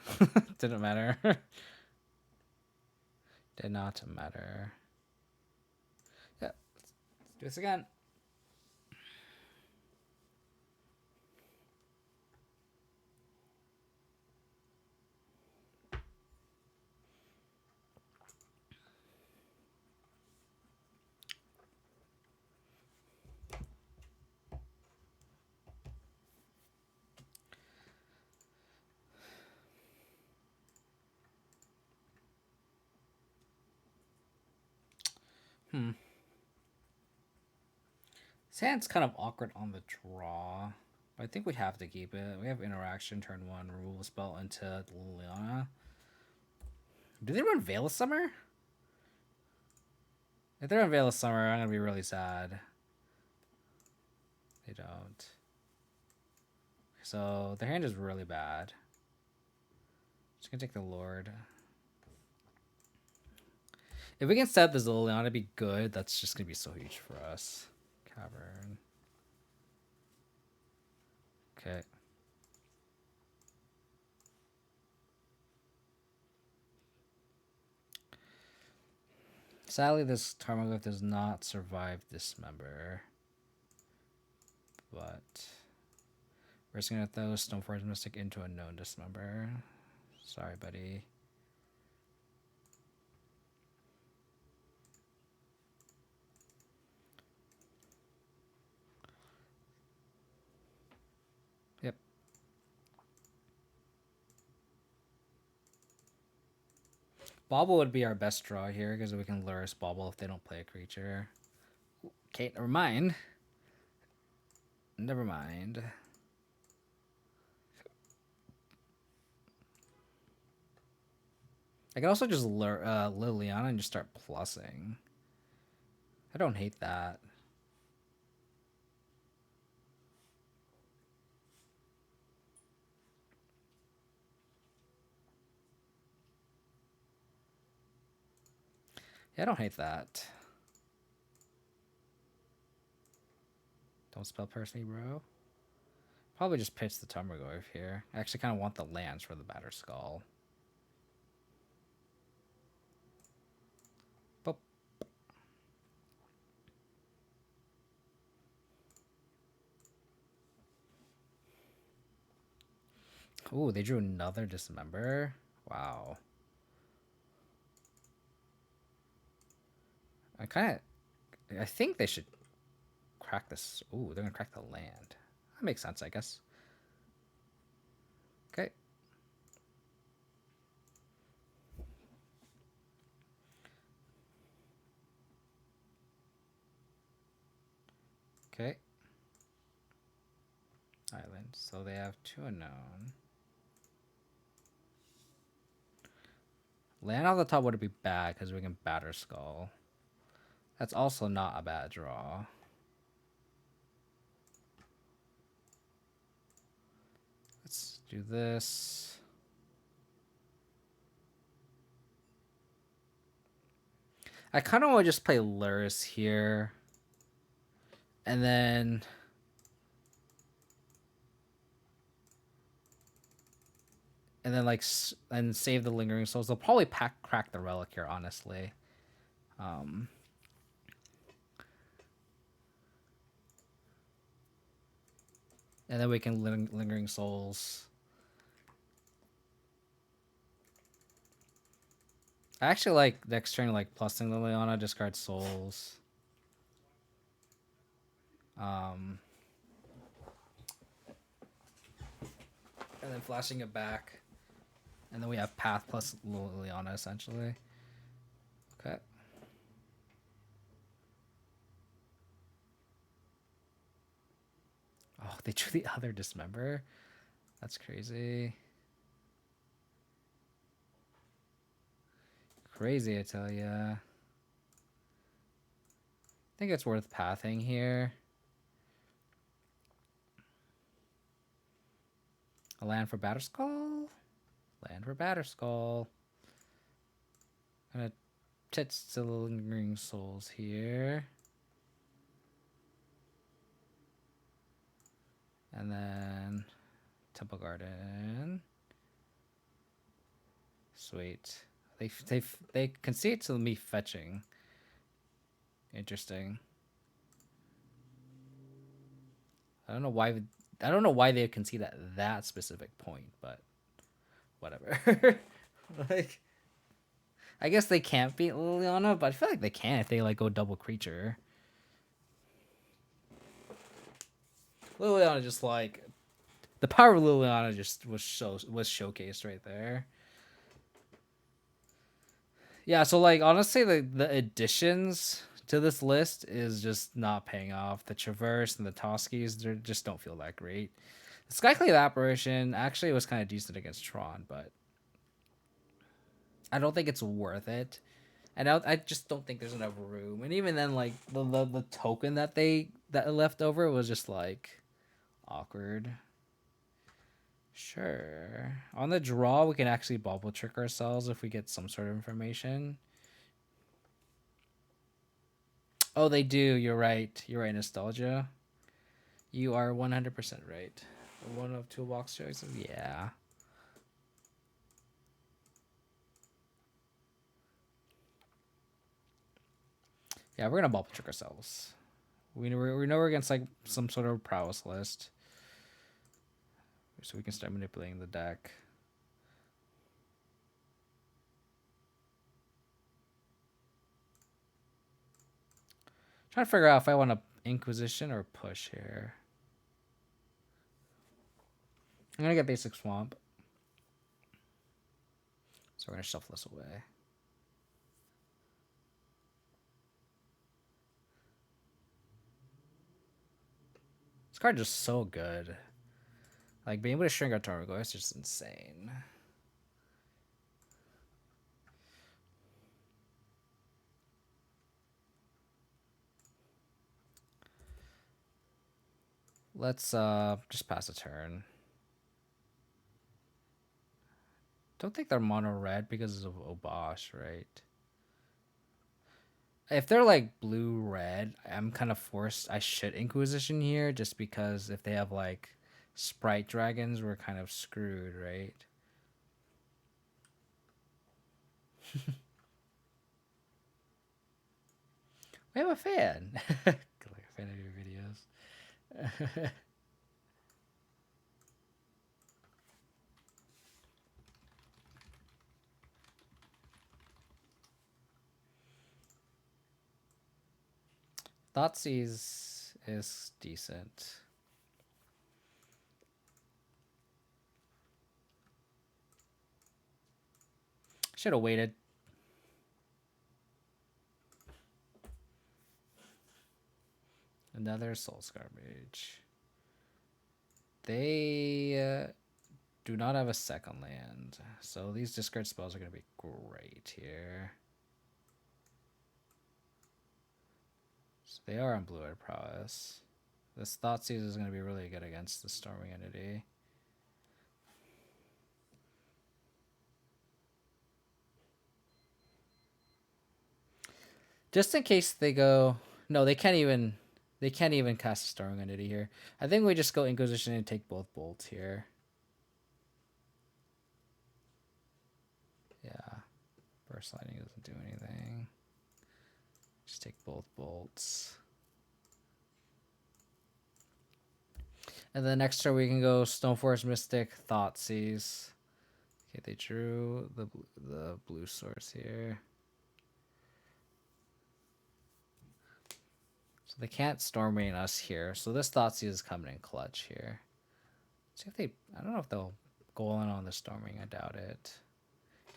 Didn't matter. Did not matter. Yeah. Let's do this again. This hand's kind of awkward on the draw. But I think we have to keep it. We have interaction, turn 1, remove a spell into Liliana. Do they run Veil of Summer? If they run Veil of Summer, I'm going to be really sad. They don't. So their hand is really bad. Just going to take the Lord. If we can set this Liliana to be good, that's just going to be so huge for us. Cavern. Okay. Sadly, this Tarmogoyf does not survive Dismember. But we're just going to throw Stoneforge Mystic into a known Dismember. Sorry, buddy. Yep. Bauble would be our best draw here because we can Lurrus Bauble if they don't play a creature. Okay, never mind. Never mind. I can also just lure Liliana and just start plussing. I don't hate that. Yeah, I don't hate that. Don't spell curse me, bro. Probably just pitch the Tarmogoyf here. I actually kind of want the lands for the Batter Skull. Boop. Ooh, they drew another Dismember. Wow. I think they should crack this. Ooh, they're gonna crack the land. That makes sense, I guess. Okay. Okay. Island. So they have 2 unknown. Land on the top would be bad because we can Batter Skull. That's also not a bad draw. Let's do this. I kind of want to just play Lurrus here. And then like and save the Lingering Souls. They'll probably crack the Relic here, honestly. And then we can Lingering Souls. I actually like next turn, like plusing Liliana, discard Souls. And then flashing it back. And then we have Path plus Liliana, essentially. Okay. Oh, they drew the other Dismember? That's crazy. Crazy, I tell ya. I think it's worth pathing here. A land for Batterskull? Land for Batterskull. Gonna tits to the Lingering Souls here. And then Temple Garden. Sweet. They concede to me fetching. Interesting. I don't know why they concede at that specific point, but whatever. Like, I guess they can't beat Liliana, but I feel like they can if they like go double creature. Liliana just like the power of Liliana just was showcased right there. Yeah, so like honestly the additions to this list is just not paying off. The Traverse and the Toskies, they just don't feel that great. The Skyclave Apparition actually was kind of decent against Tron, but I don't think it's worth it. And I just don't think there's enough room. And even then, like the token that left over was just like awkward. Sure. On the draw, we can actually bubble trick ourselves if we get some sort of information. Oh, they do. You're right. You're right, Nostalgia. You are 100% right. One of toolbox choices? Yeah. Yeah, we're going to bubble trick ourselves. We know we're against like some sort of prowess list. So we can start manipulating the deck. Trying to figure out if I want to Inquisition or push here. I'm going to get basic swamp. So we're going to shuffle this away. This card is just so good. Like, being able to shrink our Torgo is just insane. Let's just pass a turn. Don't think they're mono red because of Obosh, right? If they're like blue red, I'm kind of forced. I should Inquisition here just because if they have like Sprite Dragons, we're kind of screwed, right? We have a fan. Like a fan of your videos. Thoughtseize is decent. Should have waited. Another Soulscar Mage. They do not have a second land, so these discard spells are going to be great here. So they are on blue-eyed Prowess. This Thoughtseize is going to be really good against the Storming Entity. Just in case they go... No, they can't even cast a Storming Entity here. I think we just go Inquisition and take both bolts here. Yeah. Burst Lightning doesn't do anything. Just take both bolts. And then next turn we can go Stoneforge Mystic, Thoughtseize. Okay, they drew the blue source here. So they can't Storming us here. So this Thoughtseize is coming in clutch here. Let's see if they... I don't know if they'll go all in on the Storming. I doubt it.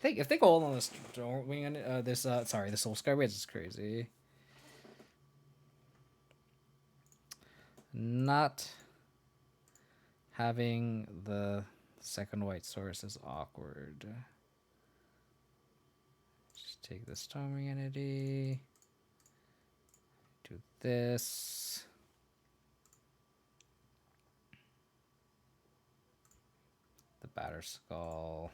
If they go all on the Storming, the Soulscar Mage is crazy. Not having the second white source is awkward. Just take the Storming Entity. Do this. The Batter Skull.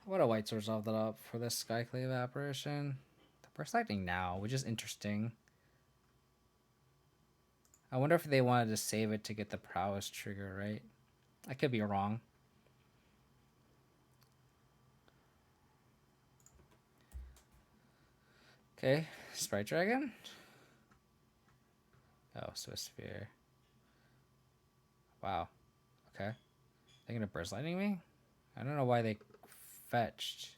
What a white source off that up for this Skyclave Apparition. The Burst Lightning now, which is interesting. I wonder if they wanted to save it to get the Prowess trigger, right? I could be wrong. Okay, Sprite Dragon. Oh, Swiss Sphere. Wow. Okay. They're gonna Burst Lightning me? I don't know why they fetched.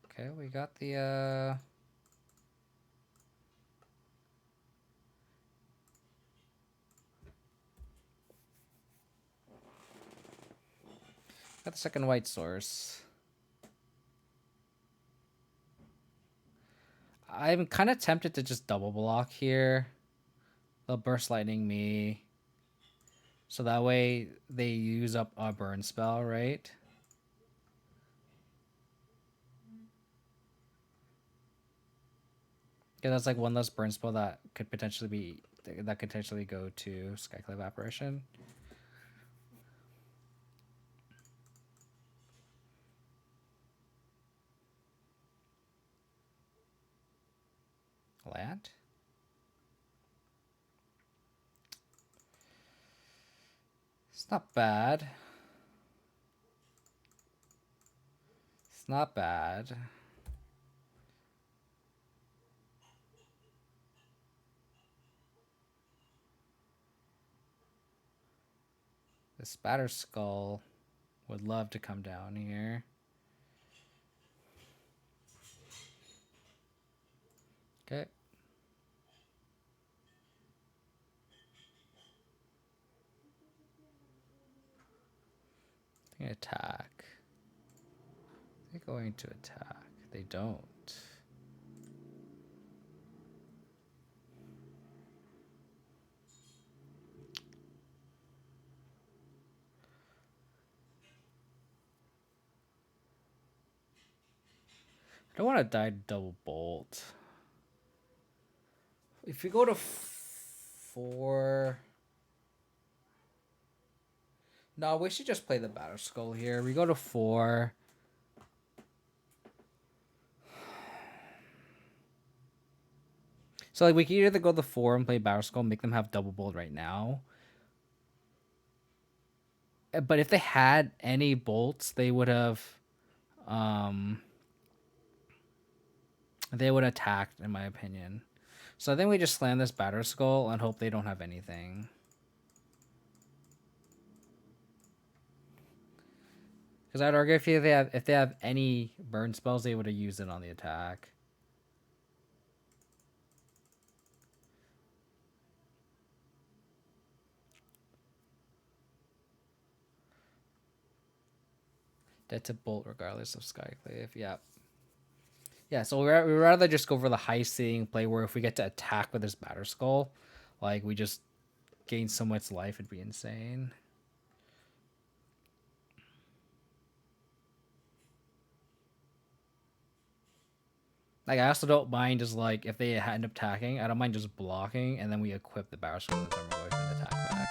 Okay, we got the got the second white source. I'm kind of tempted to just double block here. They'll burst lightning me. So that way they use up a burn spell, right? Yeah, that's like one less burn spell that could potentially go to Skyclave Apparition. Land? It's not bad. It's not bad. The Spatter Skull would love to come down here. Okay. They attack. They're going to attack. They don't. I don't want to die to double bolt. If we go to 4... No, we should just play the Battle Skull here. We go to 4. So like we can either go to 4 and play Battle Skull and make them have double bolt right now. But if they had any bolts, they would have attacked, in my opinion. So I think we just slam this Battle Skull and hope they don't have anything. Because I'd argue if they have any burn spells, they would have used it on the attack. Dead to bolt regardless of Skyclave. Yeah. Yeah, so we'd rather just go for the high seeing play where if we get to attack with this Batter Skull, like we just gain so much life, it'd be insane. Like I also don't mind just like if they end up attacking, I don't mind just blocking and then we equip the Batter Skull and then we're going to attack back.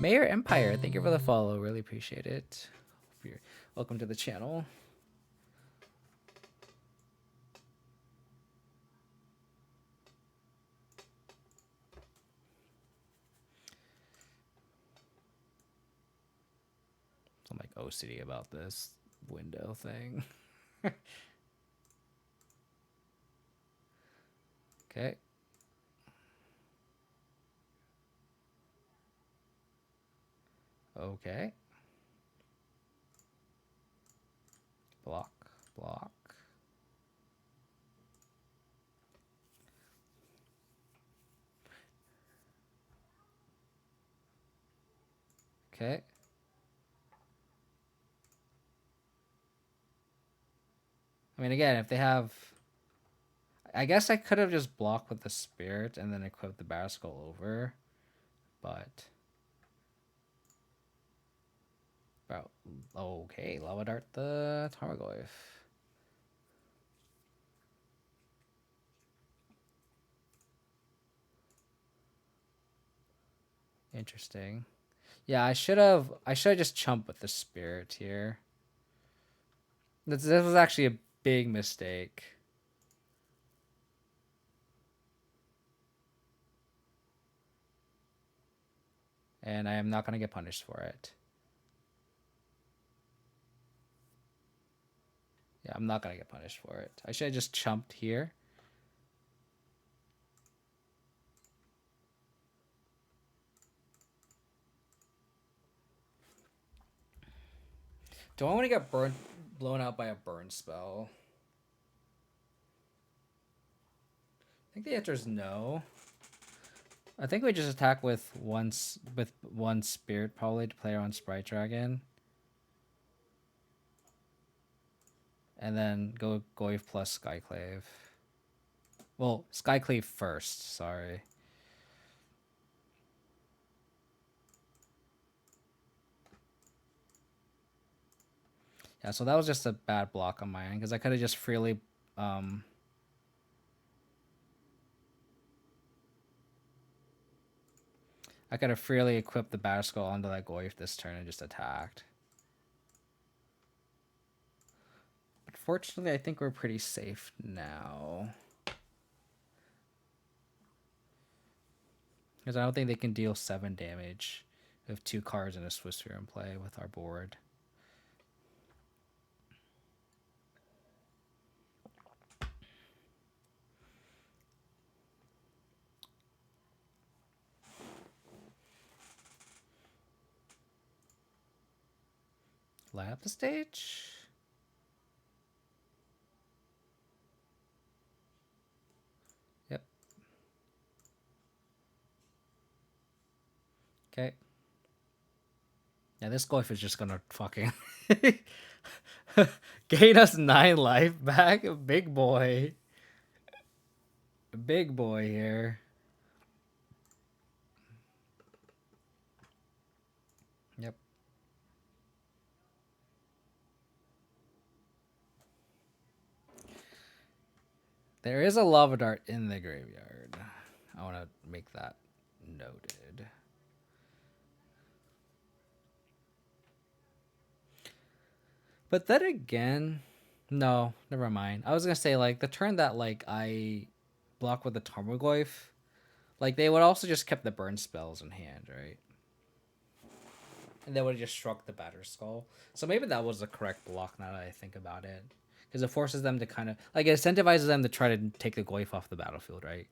Mayor Empire, thank you for the follow. Really appreciate it. Welcome to the channel. I'm like OCD about this window thing. Okay. Okay. Block. Block. Okay. I mean, again, if they have... I guess I could have just blocked with the Spirit and then equipped the Battle Skull over. But... Okay, Lava Dart the Tarmogoyf. Interesting. Yeah, I should have just chumped with the Spirit here. This was actually a big mistake. And I am not going to get punished for it. Yeah, I'm not going to get punished for it. I should have just chumped here. Do I want to get blown out by a burn spell? I think the answer is no. I think we just attack with one Spirit probably to play on Sprite Dragon. And then go Goyf plus Skyclave. Well, Skyclave first. Sorry. Yeah, so that was just a bad block on my end because I could have just freely. I could have freely equipped the Battle Skull onto that Goyf this turn and just attacked. But fortunately, I think we're pretty safe now. Because I don't think they can deal 7 damage with 2 cards and a Swiss Sphere in play with our board. Light up the stage. Yep. Okay. Yeah, this Goyf is just gonna fucking gain us 9 life back. Big boy. Big boy here. Yep. There is a lava dart in the graveyard. I want to make that noted. But then again, no, never mind. I was gonna say like the turn that like I block with the Tarmogoyf, like they would also just kept the burn spells in hand, right? And they would have just struck the Batter Skull. So maybe that was the correct block now that I think about it. Because it forces them to kind of like it incentivizes them to try to take the Goyf off the battlefield, right?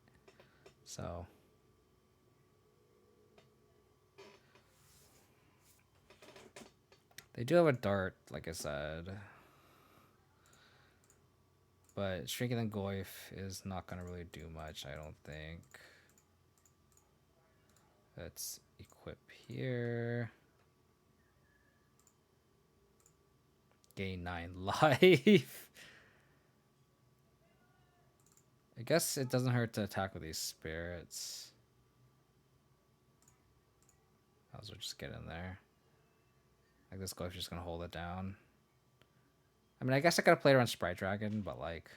So they do have a dart, like I said. But shrinking the Goyf is not going to really do much, I don't think. Let's equip here. Gain 9 life. I guess it doesn't hurt to attack with these spirits. I'll just get in there. Like this Goyf's just going to hold it down. I mean, I guess I could have played around Sprite Dragon, but like...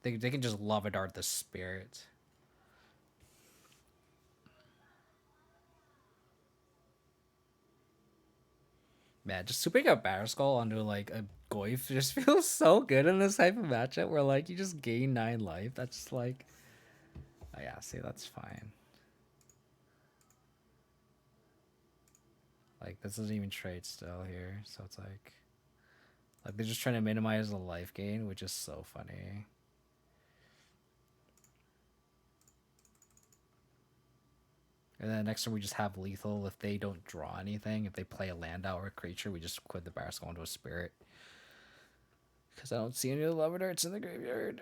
They can just lava dart the spirit. Man, just swooping a Batter Skull onto like a Goyf just feels so good in this type of matchup where like you just gain 9 life. That's just like... Oh yeah, see, that's fine. Like, this doesn't even trade still here, so it's like... Like, they're just trying to minimize the life gain, which is so funny. And then next turn we just have lethal if they don't draw anything. If they play a land out or a creature, we just quit the Batter Skull into a spirit. Because I don't see any of the lava darts in the graveyard.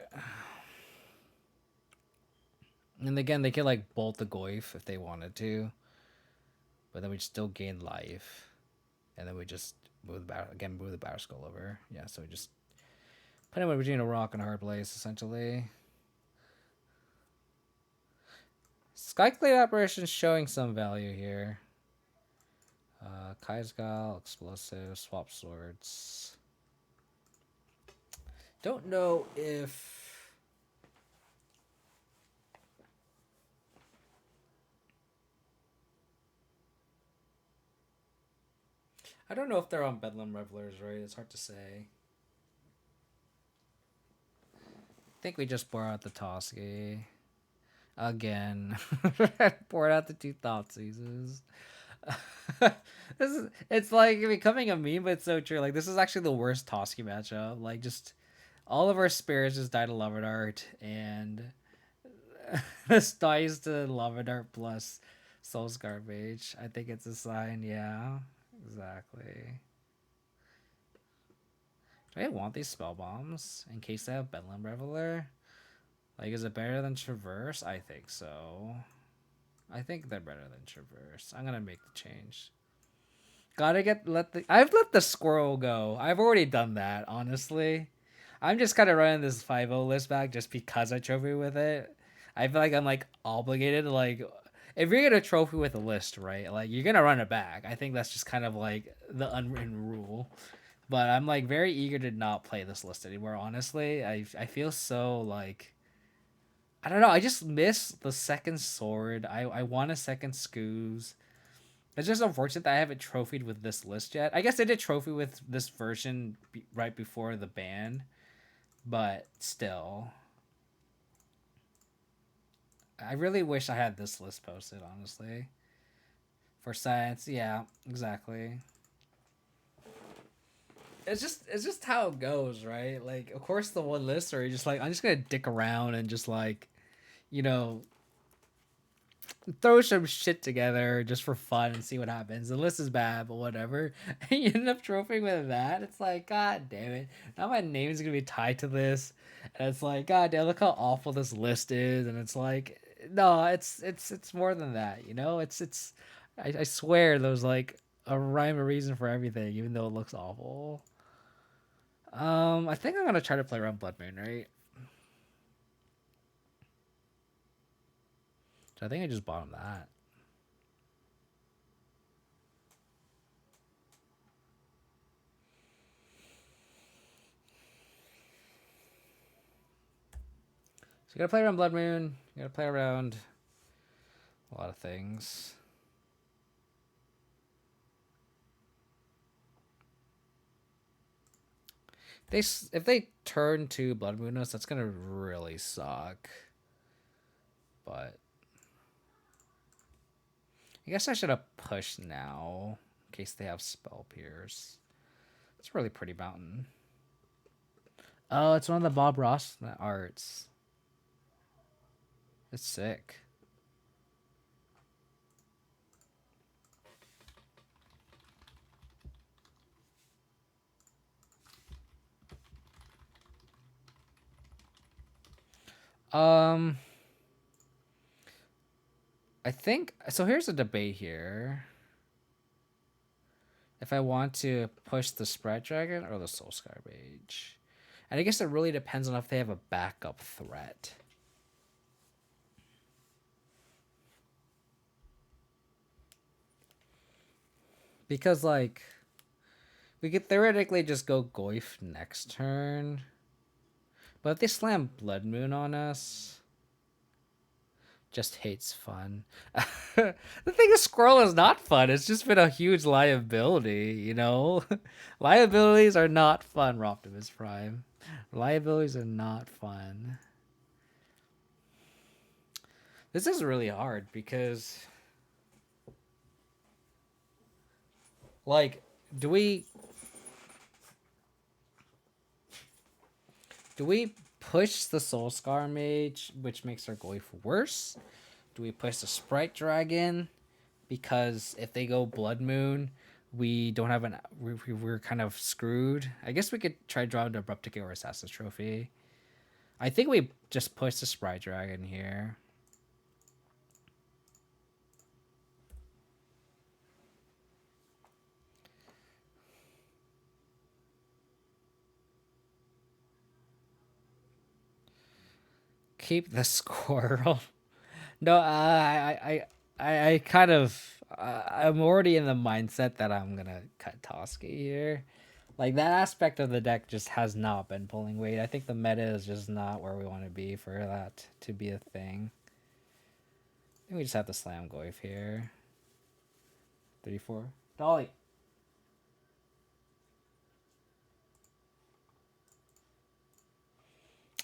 And again, they could like bolt the Goyf if they wanted to. But then we'd still gain life. And then we just move the Batter Skull over. Yeah, so we just put him in between a rock and a hard place, essentially. Skyclave Apparition showing some value here. Kaisgal, Explosive, Swap Swords. Don't know if... I don't know if they're on Bedlam Revelers, right? It's hard to say. I think we just bore out the Toski. Again. Poured out the 2 Thoughtseizes. It's like becoming a meme, but it's so true. Like, this is actually the worst Toski matchup. Like, just all of our spirits just died to Lava Dart, and this dies to Lava Dart plus Soul's Garbage. I think it's a sign, yeah. Exactly. Do I want these spell bombs in case I have Bedlam Reveler? Like, is it better than Traverse? I think so. I think they're better than Traverse. I'm gonna make the change. I've let the squirrel go. I've already done that, honestly. I'm just kind of running this 5-0 list back just because I trophy with it. I feel like I'm like obligated to like if you're gonna trophy with a list, right? Like you're gonna run it back. I think that's just kind of like the unwritten rule. But I'm like very eager to not play this list anymore. Honestly, I feel so like I don't know. I just miss the second sword. I want a second scoos. It's just unfortunate that I haven't trophied with this list yet. I guess I did trophy with this version right before the ban, but still, I really wish I had this list posted. Honestly, for science, yeah, exactly. It's just how it goes, right? Like, of course, the one list where you're just like, I'm just gonna dick around and just like, you know, throw some shit together just for fun and see what happens. The list is bad, but whatever. And you end up trophying with that. It's like, god damn it. Now my name is gonna be tied to this. And it's like, god damn, look how awful this list is. And it's like, no, it's more than that, you know? I swear there's like a rhyme or reason for everything, even though it looks awful. I think I'm gonna try to play around Blood Moon, right? So I think I just bought him that. So you gotta play around Blood Moon. You gotta play around a lot of things. If they turn to Blood Moonus, that's gonna really suck. But I guess I should have pushed now in case they have Spell Pierce. It's a really pretty mountain. Oh, it's one of the Bob Ross arts. It's sick. Um, I think so. Here's a debate here. If I want to push the Sprite Dragon or the Soul Scar Mage, and I guess it really depends on if they have a backup threat. Because like we could theoretically just go Goyf next turn. But if they slam Blood Moon on us, just hates fun. The thing is, Squirrel is not fun. It's just been a huge liability, you know? Liabilities are not fun, Optimus Prime. Liabilities are not fun. This is really hard because, like, do we push the Soul Scar Mage, which makes our Goyf worse? Do we push the Sprite Dragon? Because if they go Blood Moon, we don't have an. We're kind of screwed. I guess we could try drawing the Abruptic or Assassin's Trophy. I think we just push the Sprite Dragon here. Keep the squirrel. No, I kind of, I'm already in the mindset that I'm gonna cut Toski here. Like that aspect of the deck just has not been pulling weight. I think the meta is just not where we want to be for that to be a thing. I think we just have to slam Goyf here. 34. Dolly.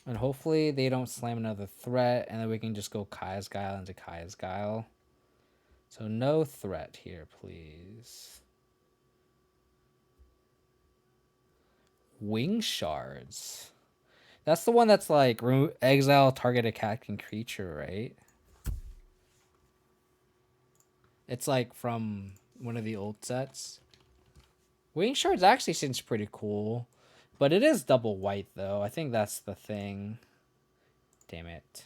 And hopefully they don't slam another threat, and then we can just go Kaya's Guile into Kaya's Guile. So no threat here, please. Wing Shards. That's the one that's like exile target attacking creature, right? It's like from one of the old sets. Wing Shards actually seems pretty cool. But it is double white, though. I think that's the thing. Damn it.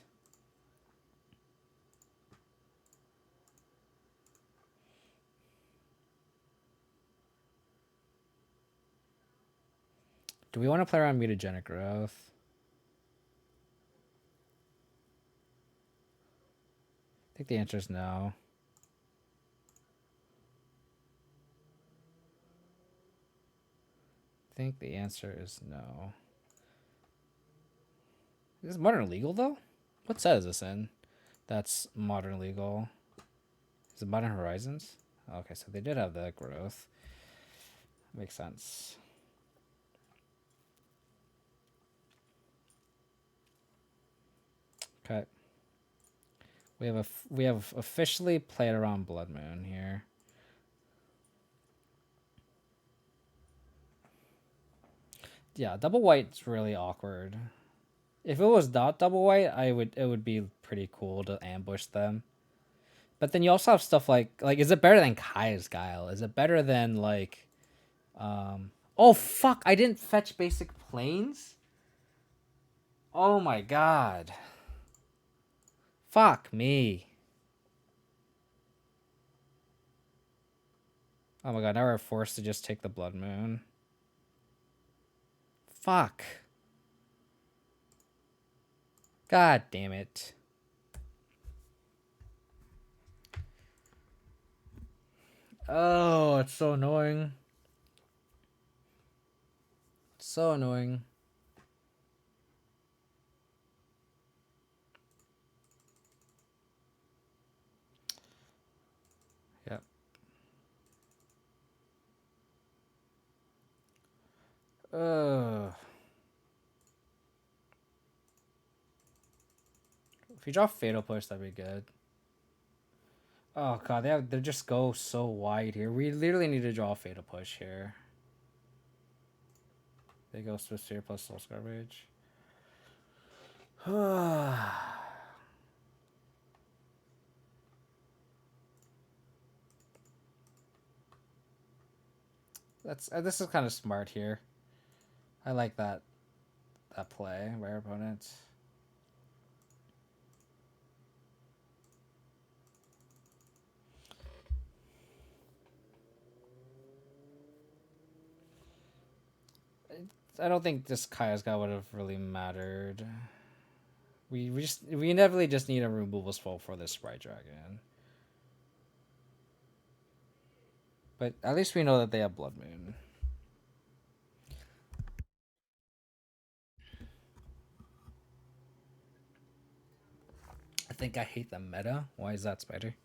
Do we want to play around mutagenic growth? I think the answer is no. I think the answer is no. Is modern legal though? What set is this in? That's modern legal. Is it Modern Horizons? Okay, so they did have that growth. Makes sense. Okay. We have officially played around Blood Moon here. Yeah, double white's really awkward. If it was not double white, it would be pretty cool to ambush them. But then you also have stuff like is it better than Kai's Guile? Is it better than oh fuck, I didn't fetch basic planes? Oh my god. Fuck me. Oh my god, now we're forced to just take the Blood Moon. Fuck. God damn it. Oh, it's so annoying. So annoying. Yep. If you draw Fatal Push, that'd be good. Oh god, they just go so wide here. We literally need to draw a Fatal Push here. They go Swift Sphere plus Soul Garbage. This is kind of smart here. I like that play by our opponent. I don't think this Kaya's guy would have really mattered. We inevitably just need a removal spell for this Sprite Dragon. But at least we know that they have Blood Moon. I think I hate the meta. Why is that, Spider?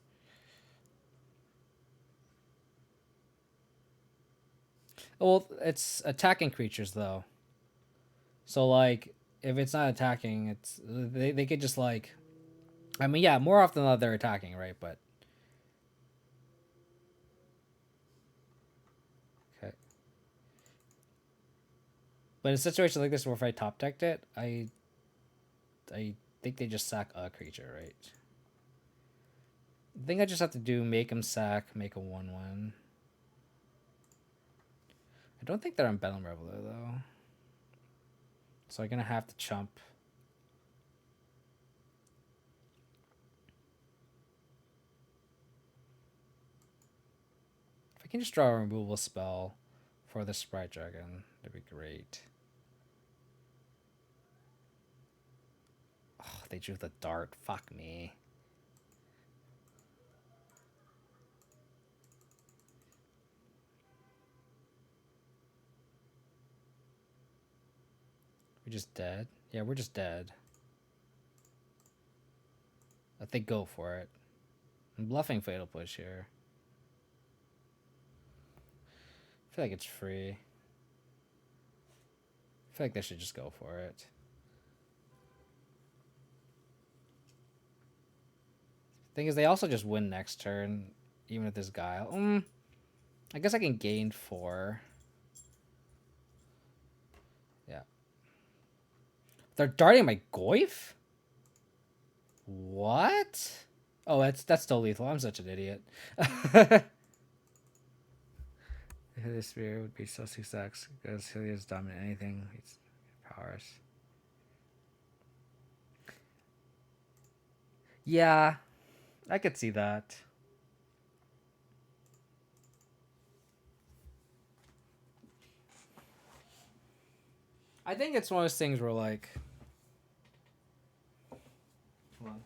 Well, it's attacking creatures though. So if it's not attacking, they could just I mean, yeah, more often than not they're attacking, right? But okay. But in a situation like this where if I top decked it, I think they just sack a creature, right? I think I just have to do make them sack, make a 1/1. I don't think they're on Bedlam Reveler though. So I'm gonna have to chump. If I can just draw a removal spell for the Sprite Dragon, that'd be great. Oh, they drew the dart. Fuck me. We're just dead? Yeah, we're just dead. I think go for it. I'm bluffing Fatal Push here. I feel like it's free. I feel like they should just go for it. Thing is, they also just win next turn, even if this Guile. I guess I can gain 4. Yeah. They're darting my Goyf? What? Oh, that's still lethal. I'm such an idiot. This spear would be so 6x because he is dominant anything. He's powers. Yeah, I could see that. I think it's one of those things where like, come on.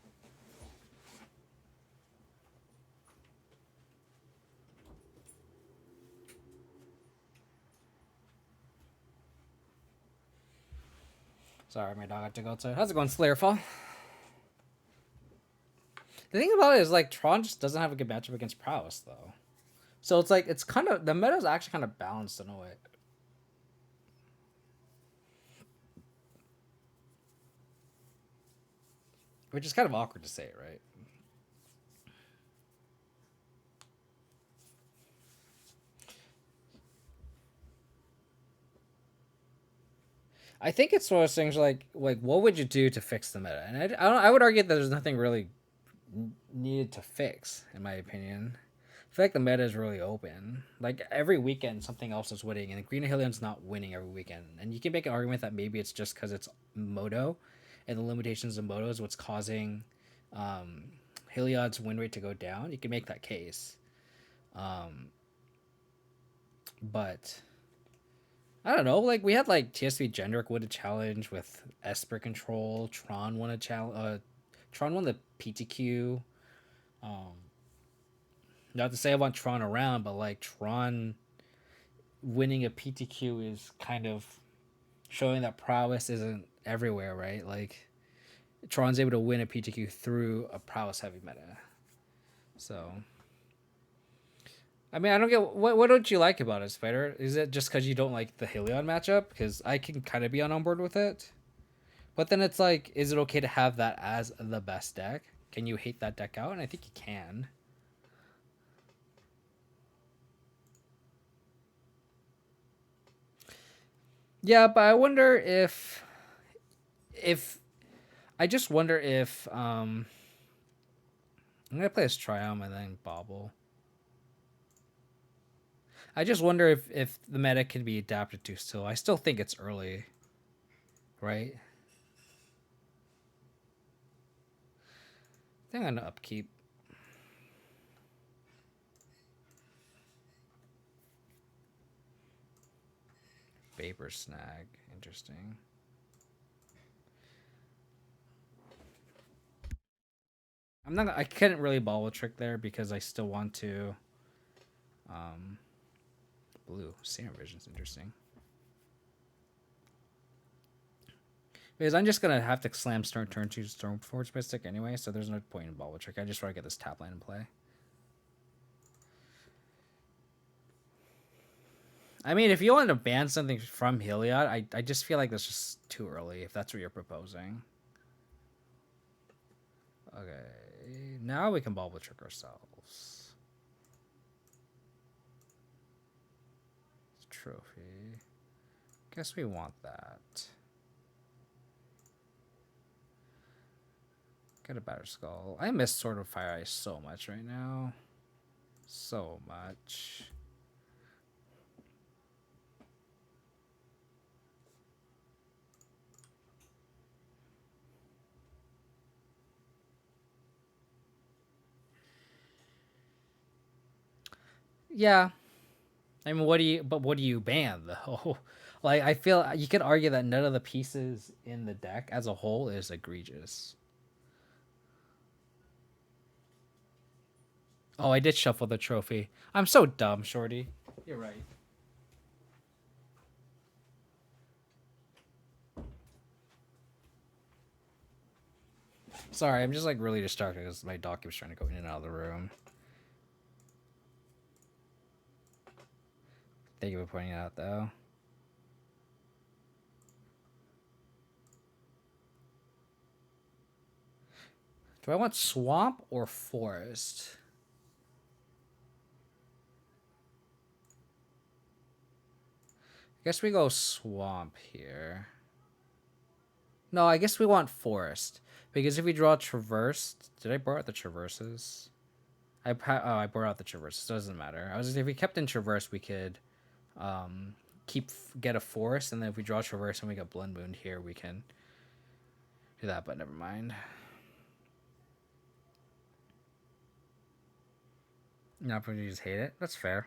Sorry, my dog had to go outside. How's it going, Slayerfall? The thing about it is like Tron just doesn't have a good matchup against Prowess though. So it's like it's kind of the meta's actually kind of balanced in a way. Which is kind of awkward to say, right? I think it's one of those things like what would you do to fix the meta? And I would argue that there's nothing really needed to fix, in my opinion. I feel like the meta is really open. Like every weekend, something else is winning, and Green Hillion's not winning every weekend. And you can make an argument that maybe it's just because it's Moto, and the limitations of Moto is what's causing um, Heliod's win rate to go down. You can make that case, but I don't know. Like we had like TSV Gendrick win a challenge with Esper control. Tron won a challenge. Tron won the PTQ. Um, Not to say I want Tron around, but like Tron winning a PTQ is kind of showing that prowess isn't everywhere, right? Like Tron's able to win a PTQ through a prowess heavy meta. So I mean, I don't get what don't you like about it, Spider? Is it just because you don't like the Helion matchup? Because I can kind of be on board with it, but then it's like, is it okay to have that as the best deck? Can you hate that deck out? And I think you can. Yeah, but I wonder if I just wonder if I'm gonna play as Triumph and then Bobble. I just wonder if the meta can be adapted to still. I still think it's early, right? I think I'm gonna upkeep. Vapor Snag. Interesting. I couldn't really ball a trick there because I still want to um blue. Serum Vision's interesting. Because I'm just gonna have to slam turn 2 Storm Forge Mystic anyway, so there's no point in ball a trick. I just want to get this tap line in play. I mean, if you want to ban something from Heliod, I just feel like that's just too early if that's what you're proposing. Okay, now we can bubble trick ourselves. Trophy. Guess we want that. Get a better skull. I miss Sword of Fire Ice so much right now. So much. Yeah. I mean, what do you ban though? Like, I feel you could argue that none of the pieces in the deck as a whole is egregious. Oh, I did shuffle the trophy. I'm so dumb, Shorty. You're right. Sorry, I'm just like really distracted because my dog keeps trying to go in and out of the room. Thank you for pointing it out, though. Do I want swamp or forest? I guess we go swamp here. No, I guess we want forest. Because if we draw traverse... Did I borrow out the traverses? I borrowed out the traverses. It doesn't matter. If we kept in traverse, we could get a forest. And then if we draw traverse and we get Blood Moon here, we can do that. But never mind. Not when you just hate it. That's fair.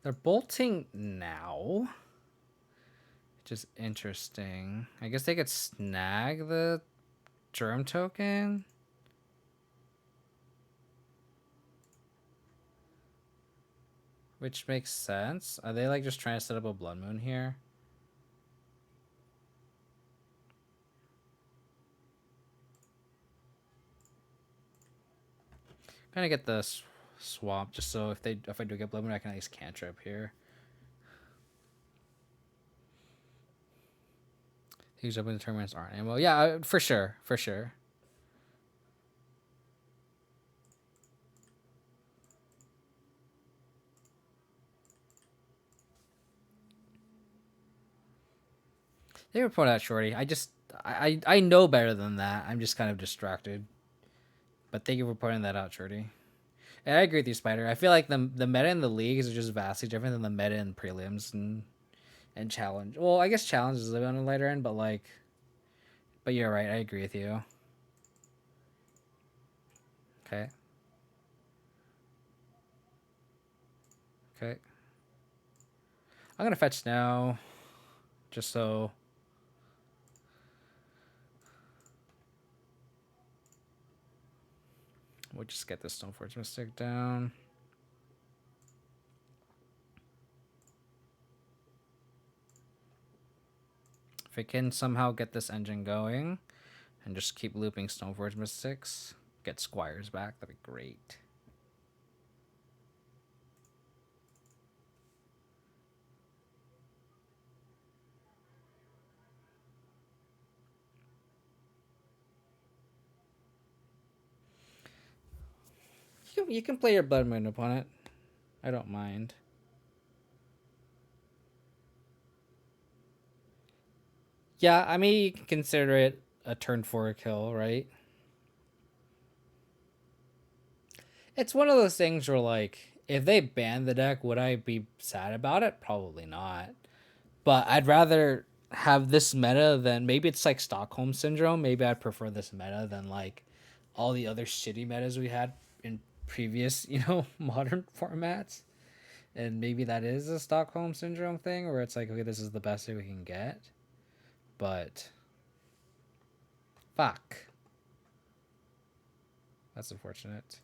They're bolting now. Which is interesting. I guess they could snag the germ token. Which makes sense. Are they like just trying to set up a blood moon here? Gonna get the swamp just so if I do get blood moon, I can at least cantrip here. He's up in the tournaments aren't ammo. Yeah, for sure, for sure. They were putting out shorty. I know better than that. I'm just kind of distracted. But thank you for pointing that out, shorty. And I agree with you, Spider. I feel like the meta in the leagues are just vastly different than the meta in prelims and challenge. Well, I guess challenge is a bit on the lighter end, but you're right. I agree with you. Okay. Okay. I'm gonna fetch now, just so. We'll just get this Stoneforge Mystic down. If I can somehow get this engine going and just keep looping Stoneforge Mystics, get Squires back, that'd be great. You can play your Blood Moon upon it. I don't mind. Yeah, I mean, you can consider it a turn 4 kill, right? It's one of those things where, like, if they ban the deck, would I be sad about it? Probably not. But I'd rather have this meta than maybe it's like Stockholm Syndrome. Maybe I'd prefer this meta than, like, all the other shitty metas we had in previous, modern formats. And maybe that is a Stockholm Syndrome thing where it's like, okay, this is the best we can get. But fuck. That's unfortunate.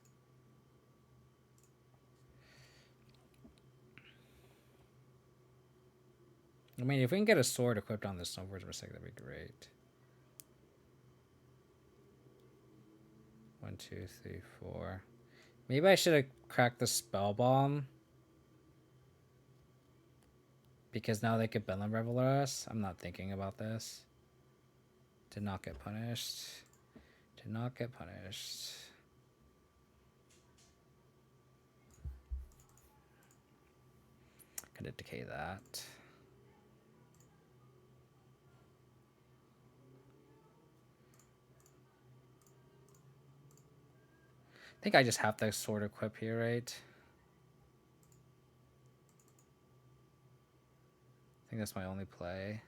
I mean, if we can get a sword equipped on this Snowboards for a second, that'd be great. 1, 2, 3, 4. Maybe I should have cracked the spell bomb. Because now they could Bedlam Reveler us. I'm not thinking about this. Did not get punished. Did not get punished. Gonna decay that. I think I just have to sword equip here, right? I think that's my only play.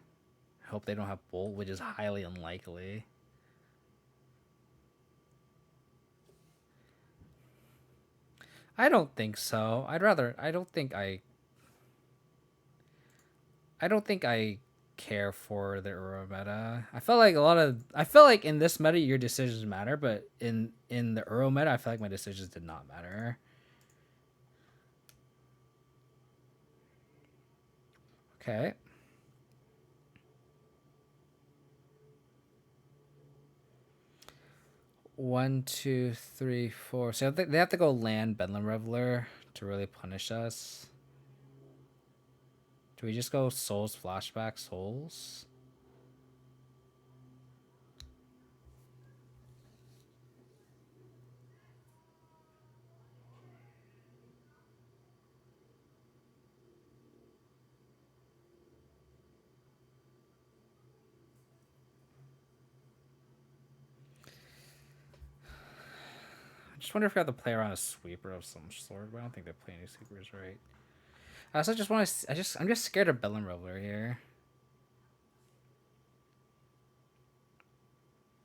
I hope they don't have Bolt, which is highly unlikely. I don't think so. I don't think I care for the Uro meta. I felt like in this meta your decisions matter, but in the Uro meta I feel like my decisions did not matter. Okay. One, two, three, four. So they have to go land Bedlam Reveler to really punish us. Do we just go Souls Flashback Souls? I just wonder if we have to play around a sweeper of some sort, but I don't think they play any sweepers, right? I also just want to. I'm just scared of Bedlam Reveler here.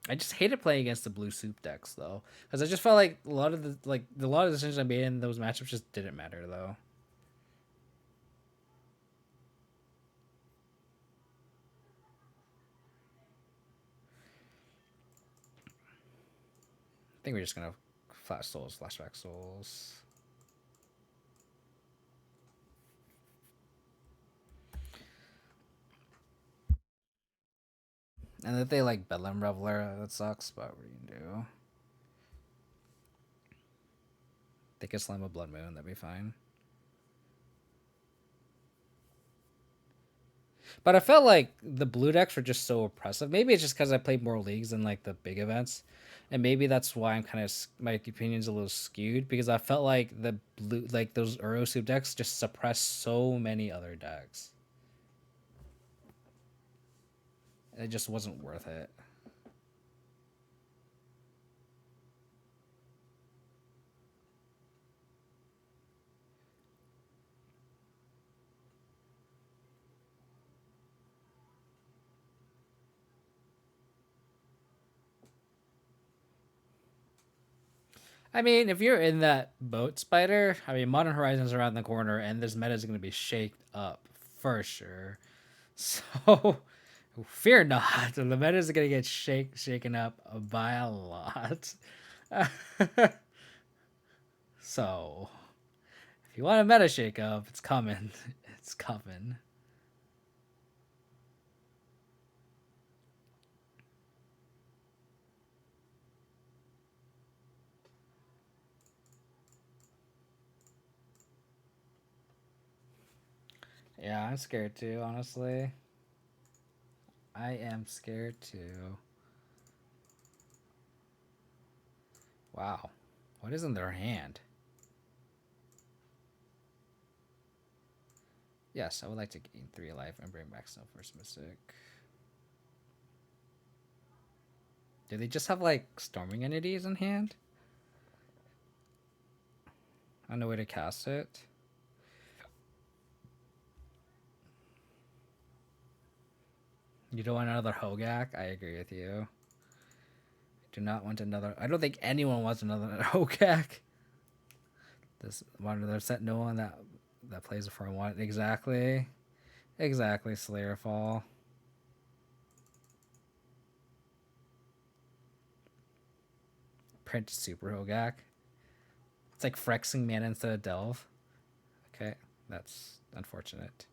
I just hated playing against the blue soup decks though, because I just felt like a lot of the decisions I made in those matchups just didn't matter though. think we're just gonna flash souls, flashback souls. And if they like Bedlam Reveler, that sucks, but what are you gonna do? They could slam a Blood Moon, that'd be fine. But I felt like the blue decks were just so oppressive. Maybe it's just because I played more leagues than like the big events, and maybe that's why I'm kind of my opinion's a little skewed because I felt like the blue, like those Urosoup decks, just suppressed so many other decks. It just wasn't worth it. I mean, if you're in that boat, Spider, I mean, Modern Horizons around the corner, and this meta is going to be shaked up for sure. So, fear not, the meta is going to get shaken up by a lot. So, if you want a meta shake up, it's coming. It's coming. Yeah, I'm scared too, honestly. I am scared too. Wow. What is in their hand? Yes, I would like to gain 3 life and bring back Snowforce Mystic. Do they just have like Storming Entities in hand? I know way to cast it. You don't want another Hogak? I agree with you. Do not want another. I don't think anyone wants another Hogak. This one other set, no one that plays it for one. Exactly. Exactly, Slayerfall. Print Super Hogak. It's like Frexing mana instead of Delve. Okay, that's unfortunate.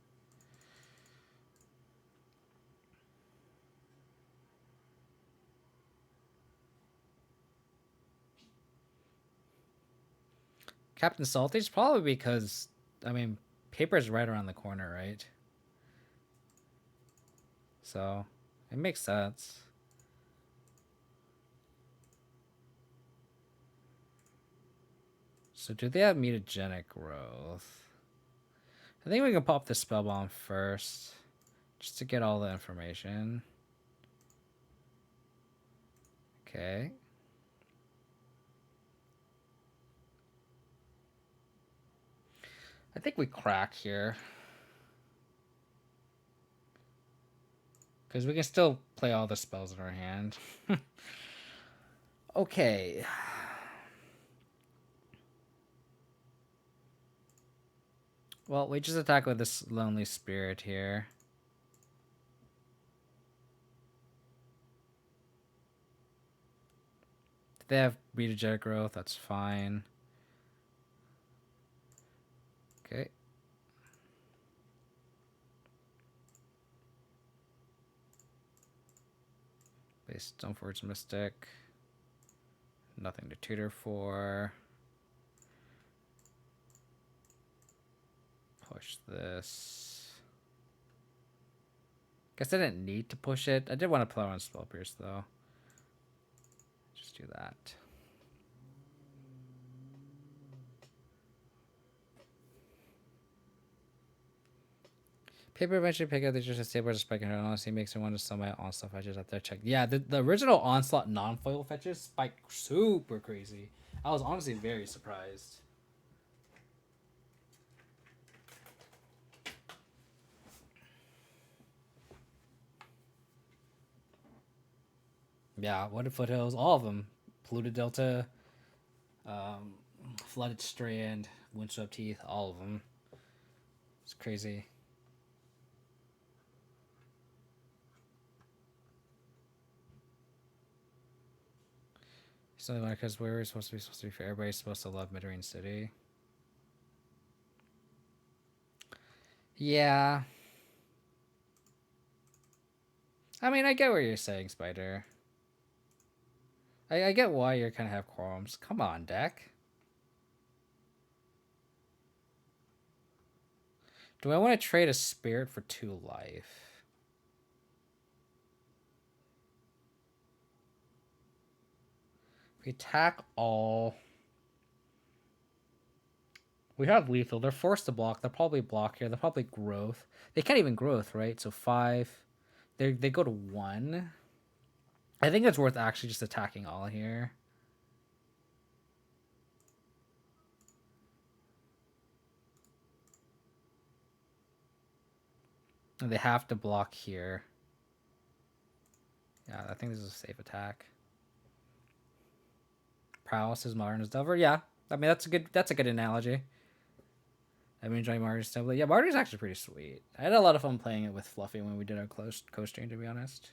Captain Salty's probably because, I mean, paper's right around the corner, right? So, it makes sense. So do they have mutagenic growth? I think we can pop the spell bomb first, just to get all the information. Okay. I think we crack here. Because we can still play all the spells in our hand. Okay. Well, we just attack with this Lonely Spirit here. If they have mutagenic growth, that's fine. Okay. Base Stoneforge Mystic. Nothing to tutor for. Push this. Guess I didn't need to push it. I did want to play on Spell Pierce though. Just do that. Paper eventually pick up the just a stable spike and honestly makes me want to sell my onslaught fetches up there. Check. Yeah, the original onslaught non-foil fetches spike super crazy. I was honestly very surprised. Yeah, Wooded Foothills, all of them. Polluted Delta, um, Flooded Strand, Windswept Teeth, all of them. It's crazy. Something like because we're supposed to be fair. Everybody's supposed to love Midrange City. Yeah. I mean, I get what you're saying, Spider. I get why you're kind of have qualms. Come on, deck. Do I want to trade a spirit for 2 life? We attack all. We have lethal. They're forced to block. They'll probably block here. They'll probably growth. They can't even growth, right? So 5. They go to 1. I think it's worth actually just attacking all here. And they have to block here. Yeah, I think this is a safe attack. Prowess is modern as Delver. Yeah, I mean that's a good analogy. I've been enjoying Marty's template. Yeah, Marty's actually pretty sweet. I had a lot of fun playing it with Fluffy when we did our co-stream, to be honest.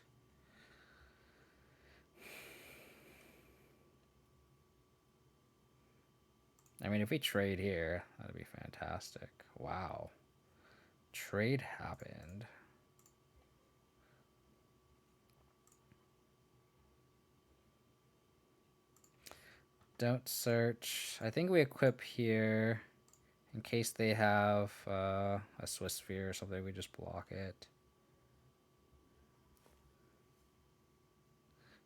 I mean, if we trade here, that'd be fantastic. Wow. Trade happened. Don't search. I think we equip here in case they have a Swiss Sphere or something. We just block it.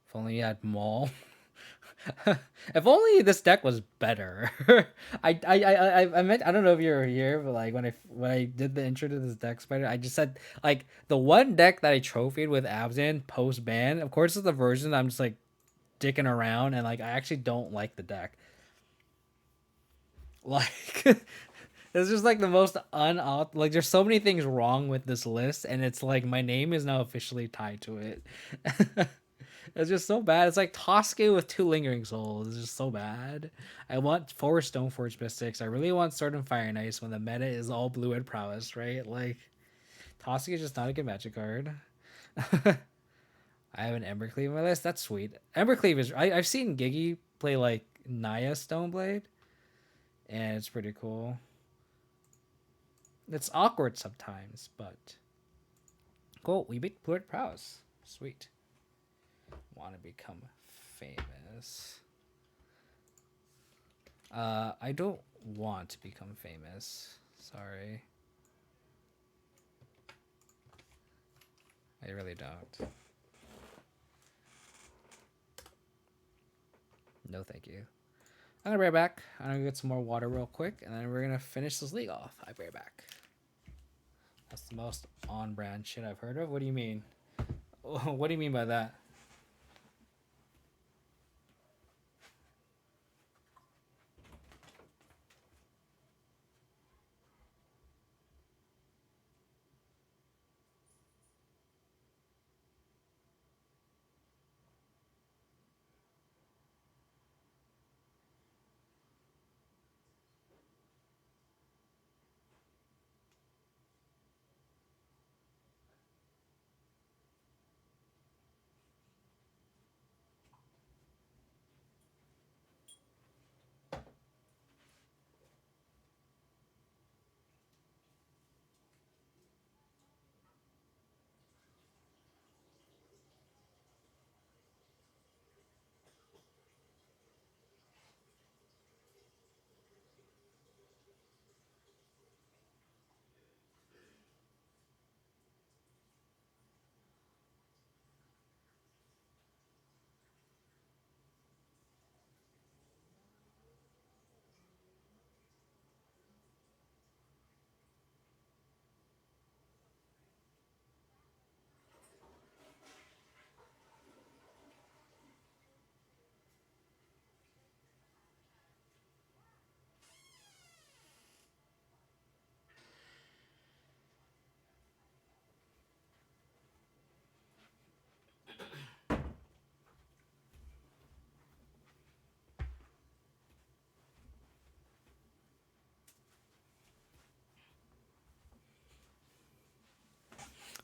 If only you had Maul. If only this deck was better. I meant, I don't know if you were here, but like when I did the intro to this deck, Spider, I just said like the one deck that I trophied with Abzan post ban. Of course, it's the version I'm just like dicking around, and like I actually don't like the deck. Like it's just like the most like there's so many things wrong with this list, and it's like my name is now officially tied to it. It's just so bad. It's like Toske with 2 Lingering Souls. It's just so bad. I want 4 Stoneforge Mystics. I really want Sword and Fire and Ice when the meta is all blue and Prowess, right? Like, Toske is just not a good magic card. I have an Embercleave on my list. That's sweet. Embercleave is... I've seen Giggy play, like, Naya Stoneblade, and it's pretty cool. It's awkward sometimes, but... Cool. We beat blue and Prowess. Sweet. Want to become famous. I don't want to become famous. Sorry. I really don't. No, thank you. I'm gonna be right back. I'm gonna get some more water real quick, and then we're gonna finish this league off. I'll be right back. That's the most on-brand shit I've heard of. What do you mean? What do you mean by that?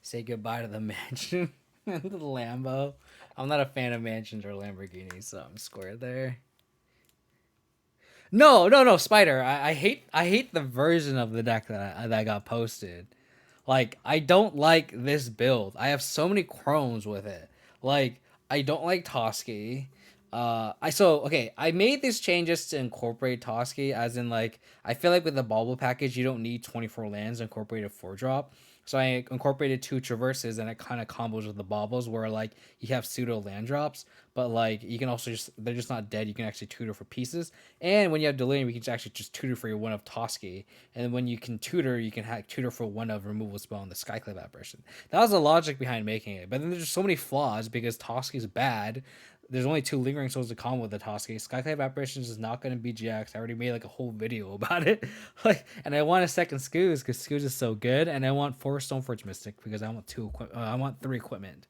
Say goodbye to the mansion and the Lambo. I'm not a fan of mansions or Lamborghinis, so I'm squared there. No, Spider. I hate the version of the deck that got posted. Like, I don't like this build. I have so many chromes with it. Like, I don't like Toski. I made these changes to incorporate Toski, as in, like, I feel like with the bauble package you don't need 24 lands to incorporate a 4-drop. So I incorporated 2 traverses, and it kind of combos with the baubles where, like, you have pseudo land drops, but, like, you can also just, they're just not dead. You can actually tutor for pieces. And when you have delirium, you can actually just tutor for your 1 of Toski. And then when you can tutor, you can tutor for 1 of removal spell in the Skyclave apparition. That was the logic behind making it. But then there's so many flaws because Toski's bad. There's only 2 lingering souls to combo with the Toski. Skyclave apparitions is not going to be GX. I already made like a whole video about it. Like, and I want a second Scooz because Scooz is so good, and I want 4 Stoneforge Mystic because I want I want 3 equipment.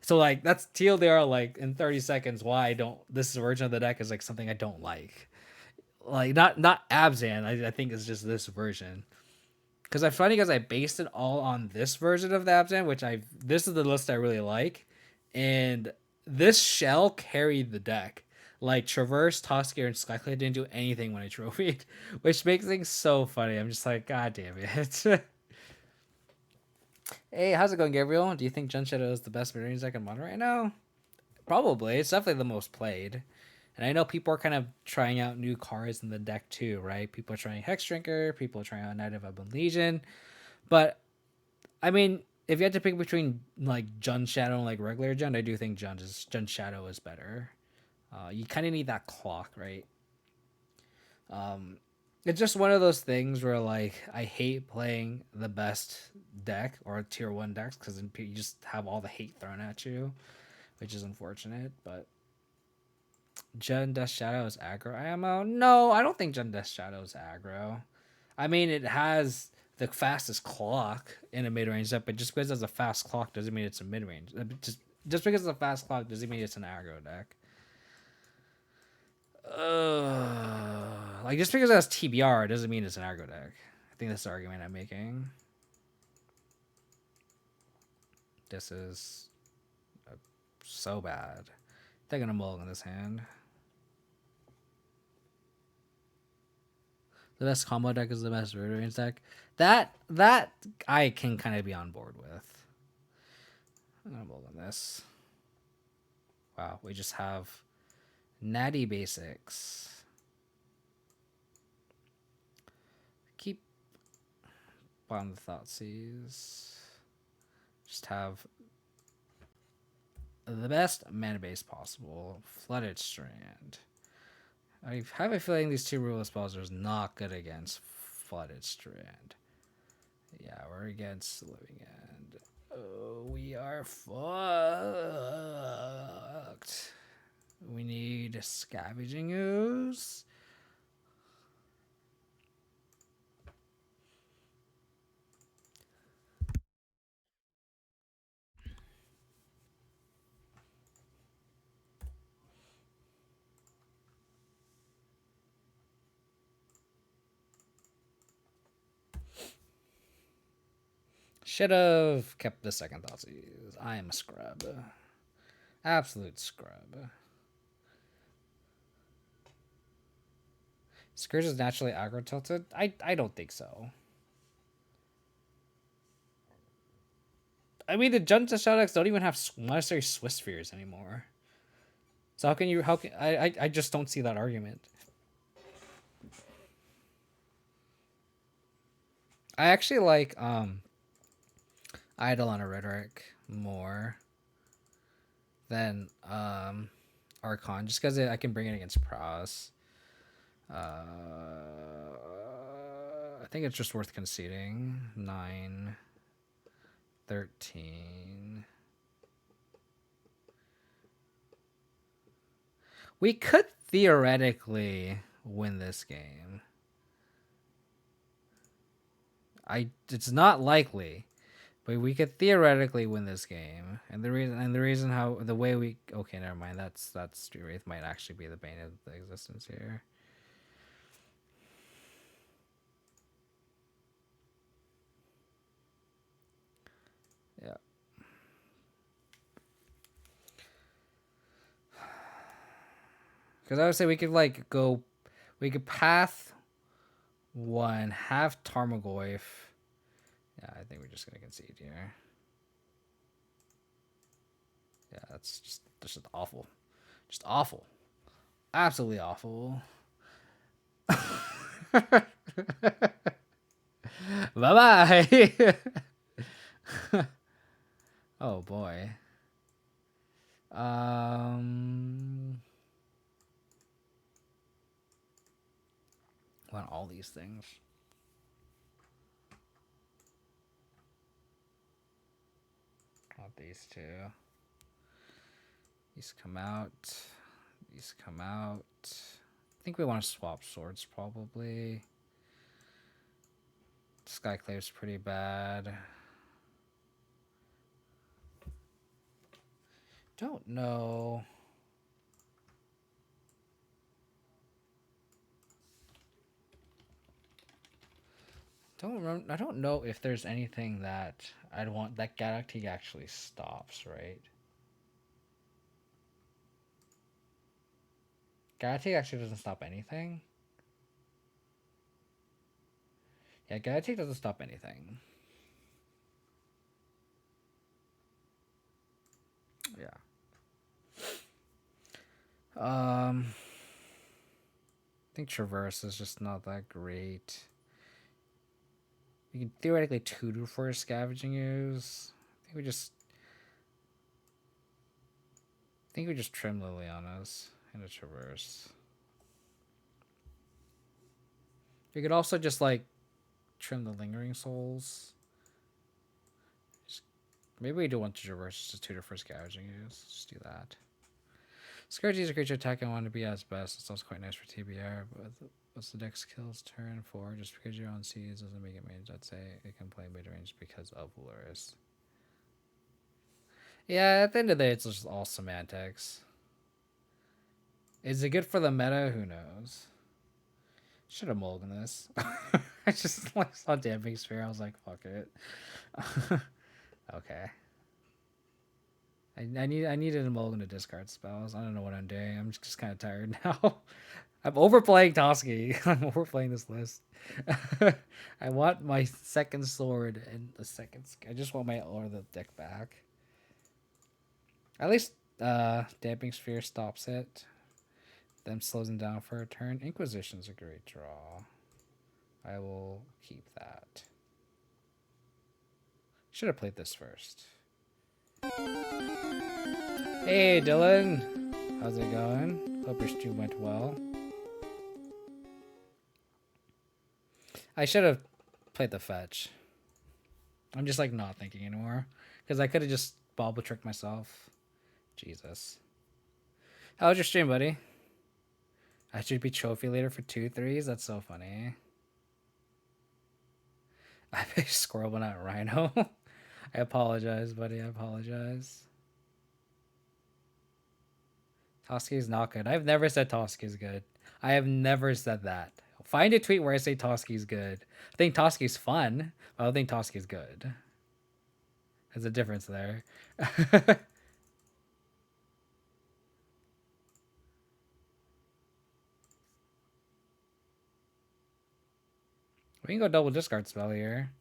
So, like, that's TLDR, like, in 30 seconds why I don't, this version of the deck is like something I don't like. Like, not Abzan. I think it's just this version. Because I'm funny because I based it all on this version of the Abzan, which this is the list I really like, and this shell carried the deck. Like, Traverse, Toskier, and Skyclave didn't do anything when I trophied, which makes things so funny. I'm just like, God damn it. Hey, how's it going, Gabriel? Do you think Jun Shadow is the best mid-range deck in Modern right now? Probably. It's definitely the most played. And I know people are kind of trying out new cards in the deck too, right? People are trying Hex Drinker, people are trying out Knight of Ebon Legion. But, I mean, if you had to pick between, like, Jun Shadow and, like, regular Jun, I do think Jun Shadow is better. You kind of need that clock, right? It's just one of those things where, like, I hate playing the best deck or tier 1 decks because you just have all the hate thrown at you, which is unfortunate. But Jun Death Shadow is aggro ammo? No, I don't think Jun Death Shadow is aggro. I mean, it has the fastest clock in a mid-range set, but just because it's a fast clock doesn't mean it's a mid-range. Just because it's a fast clock doesn't mean it's an aggro deck. Like, just because it has TBR doesn't mean it's an aggro deck. I think that's the argument I'm making. This is so bad. They're gonna mulligan this hand. The best combo deck is the best mid-range deck. That I can kind of be on board with. I'm gonna mulligan this. Wow, we just have natty basics. Keep bottom of the Thoughtseize. Just have the best mana base possible. Flooded Strand. I have a feeling these 2 rule spells are not good against Flooded Strand. Yeah, we're against Living End. Oh, we are fucked. We need Scavenging Ooze. Should have kept the second Thoughtseize. I am a scrub. Absolute scrub. Scourge is naturally aggro tilted? I don't think so. I mean, the Junta Shadows don't even have Monastery Swiss Spheres anymore. So I just don't see that argument. I actually like Eidolon or Rhetoric more than Archon, just because I can bring it against Prowess. I think it's just worth conceding. 9, 13. We could theoretically win this game. It's not likely, but we could theoretically win this game. And the reason how the way we okay, never mind. That's Street Wraith might actually be the bane of the existence here. Yeah. Because I would say we could like go, we could path one, have Tarmogoyf. Yeah, I think we're just gonna concede here. Yeah, that's just awful. Just awful. Absolutely awful. Bye bye. Oh boy. Want all these things. Want these two. These come out. These come out. I think we want to swap swords probably. Skyclave's pretty bad. Don't know. I don't know if there's anything that I'd want that Galactic actually stops, right? Galactic actually doesn't stop anything. Yeah, Galactic doesn't stop anything. Yeah. I think Traverse is just not that great. We can theoretically tutor for scavenging ooze. I think we just trim Liliana's and a Traverse. We could also just like trim the Lingering Souls. Maybe we do want to Traverse just tutor for scavenging ooze. Just do that. Scourge is a creature attack I want to be as best. It's also quite nice for TBR, but what's the next kill's turn for? Just because you're on seas doesn't make it range. I'd say it can play mid range because of Lurrus. Yeah, at the end of the day, it's just all semantics. Is it good for the meta? Who knows? Should have mulliganed this. I just like saw Damping Sphere. I was like, fuck it. Okay. I needed a mulligan to discard spells. I don't know what I'm doing. I'm just kind of tired now. I'm overplaying Toski. I'm overplaying this list. I want my second sword and the second. I just want my Lord of the deck back. At least Damping Sphere stops it. Them slows him down for a turn. Inquisition's a great draw. I will keep that. Should have played this first. Hey Dylan, how's it going? Hope your stream went well. I should have played the fetch. I'm just like not thinking anymore because I could have just bobble tricked myself. Jesus. How was your stream, buddy? I should be trophy leader for 2-3s. That's so funny. I picked Squirrelblade, not Rhino. I apologize, buddy. I apologize. Toski is not good. I've never said Toski is good. I have never said that. Find a tweet where I say Toski is good. I think Toski is fun, but I don't think Toski is good. There's a difference there. We can go double discard spell here.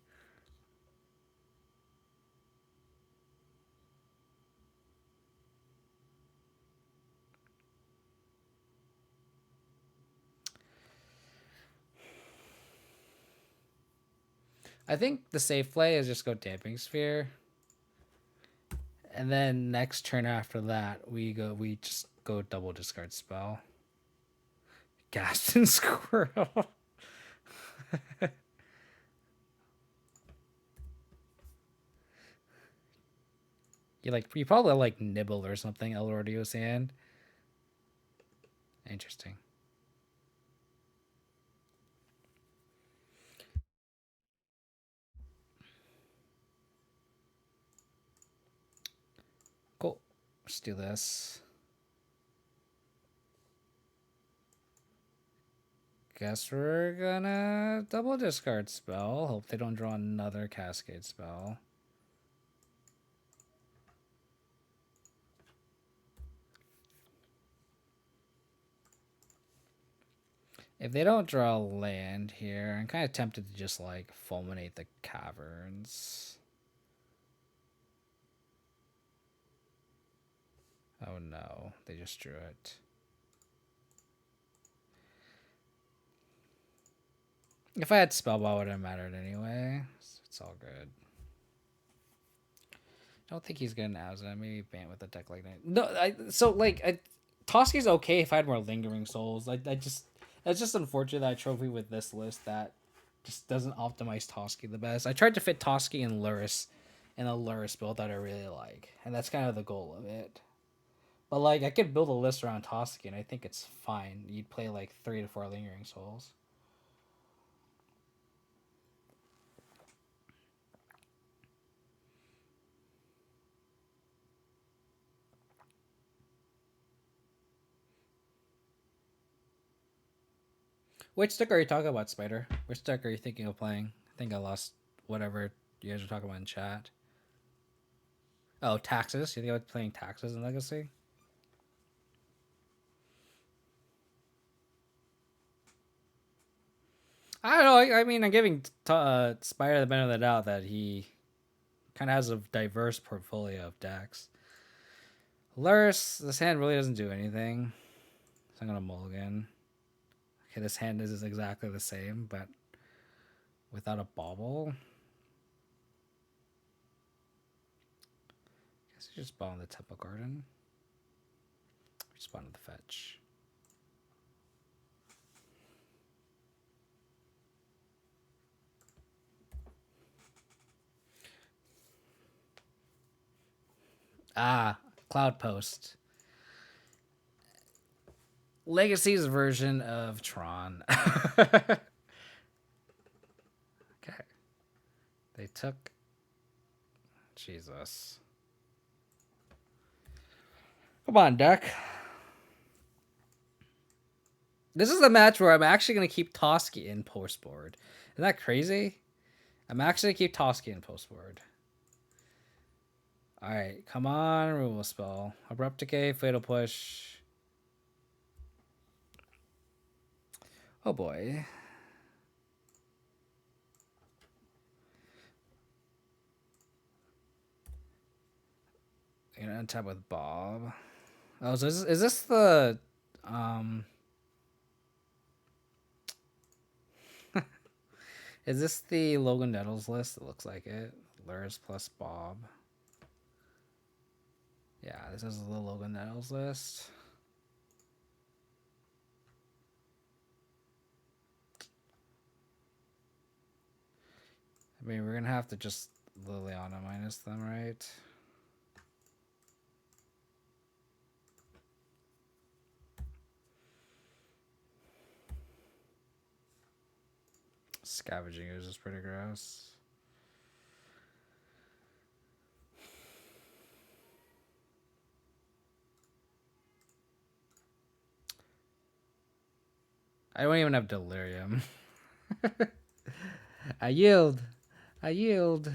I think the safe play is just go Damping Sphere. And then next turn after that, we just go double discard spell. Gaston Squirrel. You probably like Nibble or something, Elordio's hand. Interesting. Cool. Let's do this. Guess we're gonna double discard spell. Hope they don't draw another Cascade spell. If they don't draw land here, I'm kind of tempted to just like fulminate the caverns. Oh no, they just drew it. If I had Spellball, it wouldn't have mattered anyway. So it's all good. I don't think he's getting Abzan. Maybe ban with a deck like that. No, Toski's okay if I had more Lingering Souls. It's just unfortunate that I trophy with this list that just doesn't optimize Toski the best. I tried to fit Toski and Lurrus in a Lurrus build that I really like, and that's kind of the goal of it. But like, I could build a list around Toski, and I think it's fine. You'd play like 3 to 4 Lingering Souls. Which deck are you talking about, Spider? Which deck are you thinking of playing? I think I lost whatever you guys were talking about in chat. Oh, Taxes? You think about playing Taxes in Legacy? I don't know. I mean, I'm giving Spider the benefit of the doubt that he kind of has a diverse portfolio of decks. Lurrus, this hand really doesn't do anything. So I'm going to mulligan. Okay, this hand is exactly the same, but without a bauble. I guess you just spawn the Temple Garden. Spawn the fetch. Ah, Cloud Post. Legacy's version of Tron. Okay. They took... Jesus. Come on, deck. This is a match where I'm actually going to keep Toski in post board. Isn't that crazy? I'm actually going to keep Toski in post board. Alright, come on, removal spell. Abrupt Decay, Fatal Push. Oh boy. I'm gonna untap with Bob. Oh, so is this the is this the Logan Nettles list? It looks like it. Lurrus plus Bob. Yeah, this is the Logan Nettles list. I mean, we're gonna have to just Liliana minus them, right? Scavenging Ooze is pretty gross. I don't even have Delirium. I yield. I yield.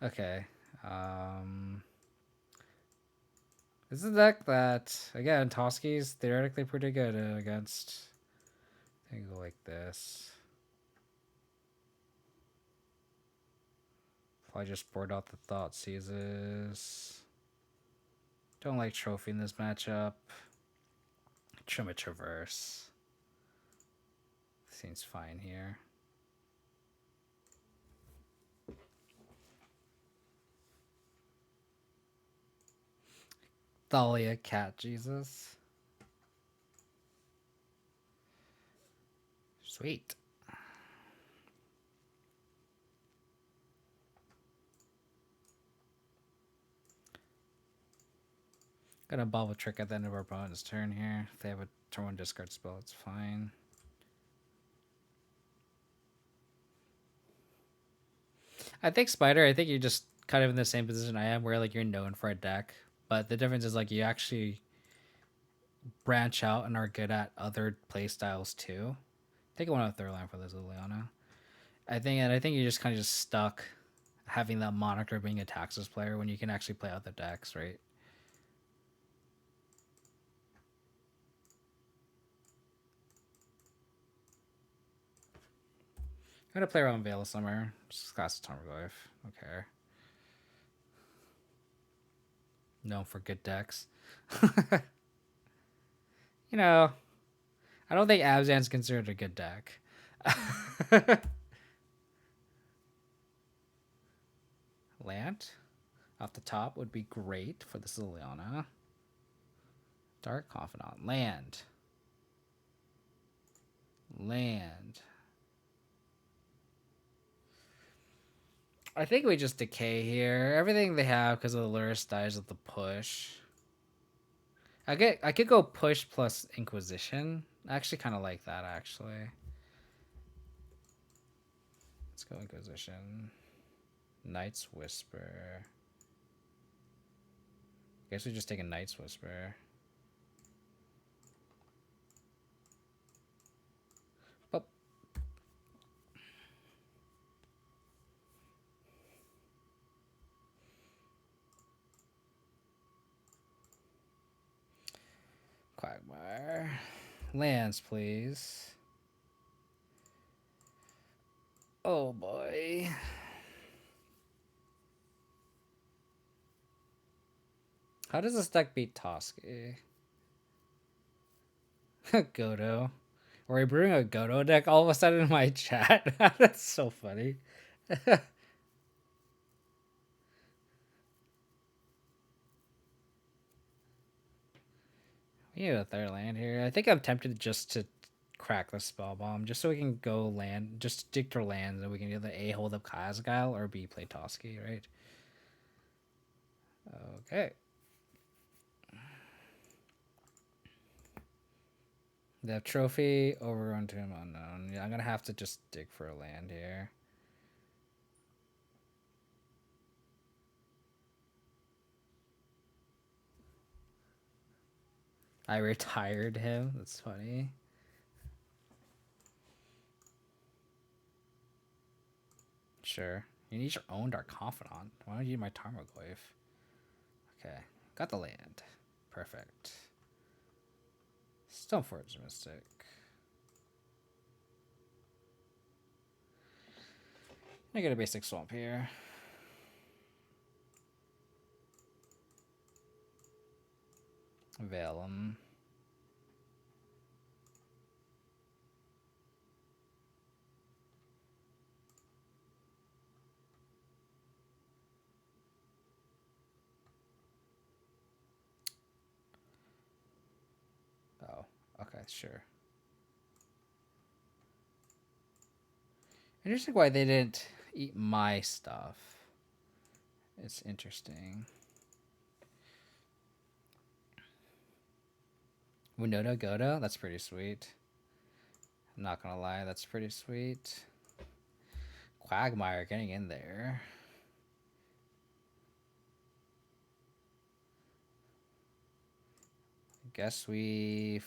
Okay. This is a deck that, again, Toski's theoretically pretty good against. I can go like this. If I just board out the Thought Seizes. Don't like trophy in this matchup. Trim a Traverse. Seems fine here. Thalia Cat Jesus. Sweet. Gonna bobble trick at the end of our opponent's turn here. If they have a turn 1 discard spell, it's fine. I think Spider, I think you're just kind of in the same position I am, where like you're known for a deck, but the difference is like you actually branch out and are good at other play styles too. I think I want a third line for this Liliana. I think you're just kind of just stuck having that moniker being a Taxes player when you can actually play other decks, right? gonna play around Veil of Summer. Just class Tarmogoyf. Okay. Known for good decks. You know, I don't think Abzan's considered a good deck. Land off the top would be great for the Liliana. Dark Confidant. Land. Land. I think we just decay here. Everything they have because of the Lurrus dies with the push. I could go push plus Inquisition. I actually kind of like that, actually. Let's go Inquisition. Knight's Whisper. I guess we just take a Knight's Whisper. But Quagmire. Lands, please. Oh boy. How does this deck beat Toski? Godo. Are we brewing a Godo deck all of a sudden in my chat? That's so funny. We need a third land here. I think I'm tempted just to crack the spell bomb just so we can go land, just stick to lands, and we can either A, hold up Kazgile or B, play Toski, right? Okay. The trophy overrun to him unknown. Yeah, I'm gonna have to just dig for a land here. I retired him. That's funny. Sure. You need your own Dark Confidant. Why don't you use my Tarmogoyf? Okay. Got the land. Perfect. Stoneforge Mystic. I get a basic swamp here. Veil. Oh, okay, sure. Interesting why they didn't eat my stuff. It's interesting. Winota Godo? That's pretty sweet. I'm not gonna lie, that's pretty sweet. Quagmire getting in there. I guess we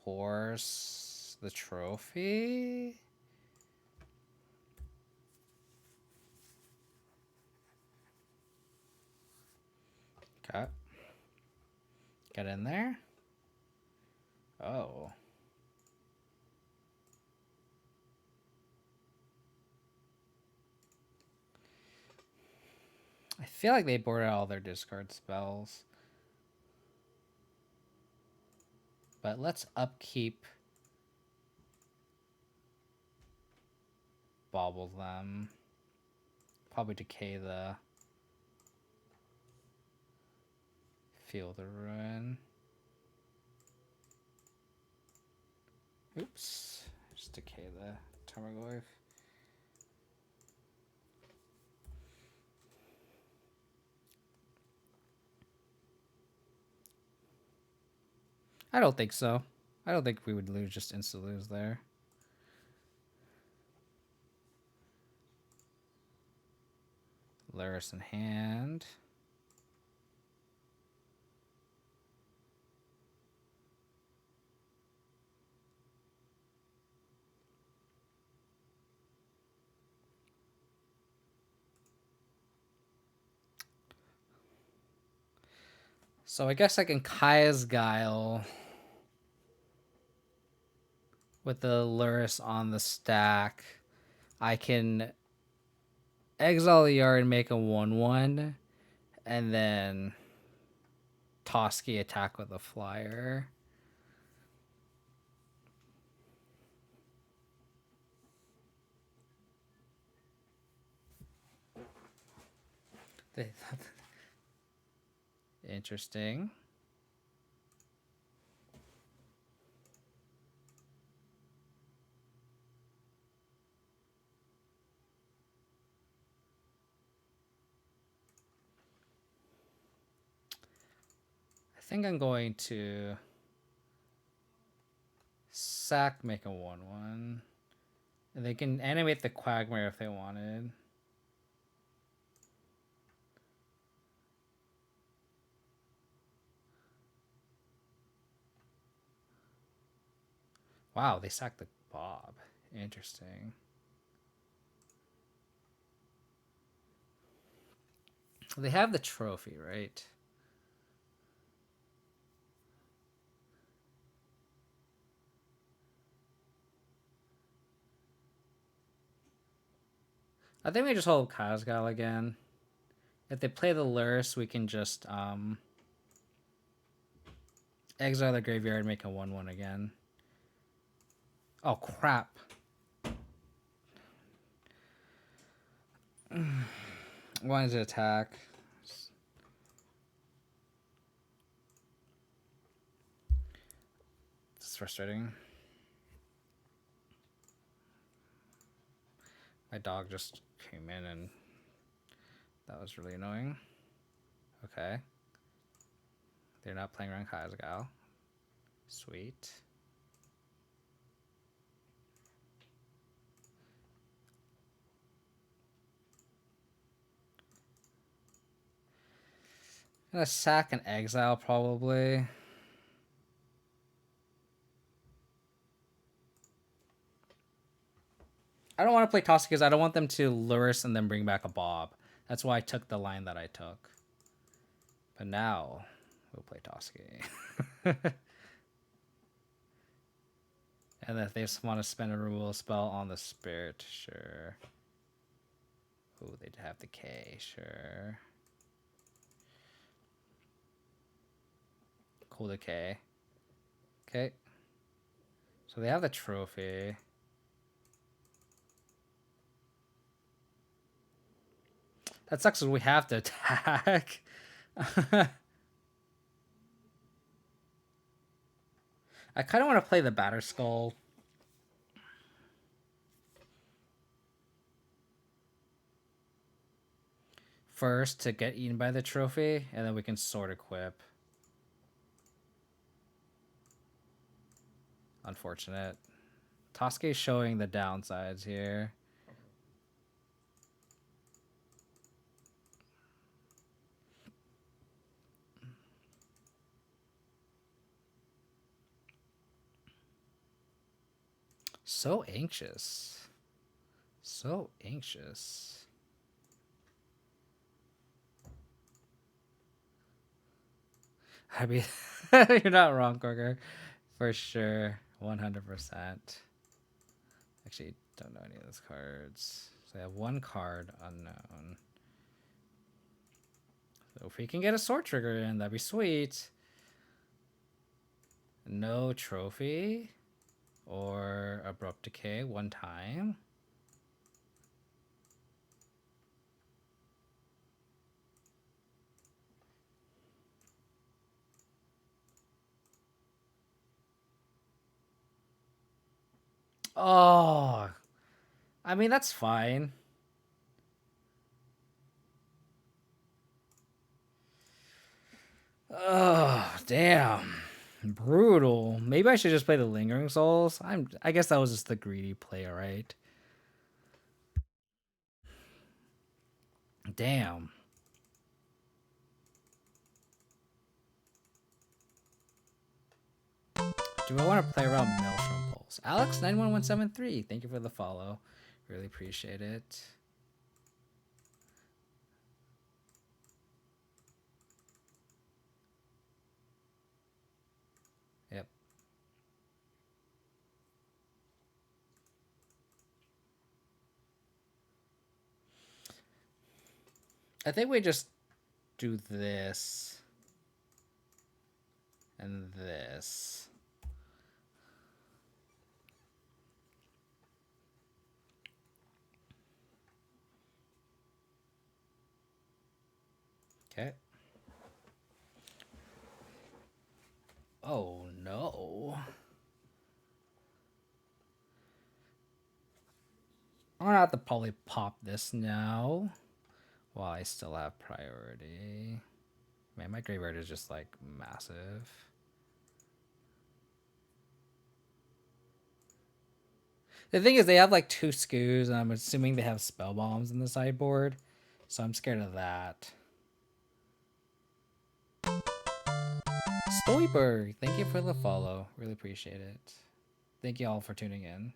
force the trophy? Okay. Get in there. Oh. I feel like they boarded all their discard spells. But let's upkeep. Bobble them. Probably decay the Field of Ruin. Oops. Just decay the Tarmogoyf. I don't think so. I don't think we would lose, just insta lose there. Lurrus in hand. So I guess I can Kaya's Guile with the Lurrus on the stack. I can exile the yard and make a 1/1, and then Toski attack with a flyer. Interesting. I think I'm going to sack, make a 1/1. And they can animate the Quagmire if they wanted. Wow, they sacked the Bob. Interesting. They have the trophy, right? I think we just hold Kazgal again. If they play the Lurrus, we can just exile the graveyard and make a 1/1 again. Oh, crap. Wanted to attack. It's frustrating. My dog just came in and that was really annoying. Okay. They're not playing around Kazgal. Sweet. I'm gonna sack and exile probably. I don't want to play Toski because I don't want them to Lurrus and then bring back a Bob. That's why I took the line that I took. But now we'll play Toski. And if they just want to spend a removal spell on the spirit, sure. Ooh, they'd have the K, sure. Cool the K. Okay. So they have the trophy. That sucks because we have to attack. I kind of want to play the Batter Skull. First to get eaten by the trophy, and then we can sword equip. Unfortunate. Toski showing the downsides here. So anxious. So anxious. I mean, you're not wrong, Corker. For sure. 100%. Actually, don't know any of those cards. So I have one card unknown. So if we can get a sword trigger in, that'd be sweet. No trophy or abrupt decay one time. Oh, I mean, that's fine. Oh, damn. Brutal. Maybe I should just play the Lingering Souls. I guess that was just the greedy play, right? Damn. Do I want to play around Maelstrom Pulse? Alex91173, thank you for the follow. Really appreciate it. Yep. I think we just do this and this. Okay. Oh no. I'm gonna have to probably pop this now while I still have priority. Man, my graveyard is just like massive. The thing is, they have like 2 skews, and I'm assuming they have spell bombs in the sideboard, so I'm scared of that. Stoiber, thank you for the follow. Really appreciate it. Thank you all for tuning in.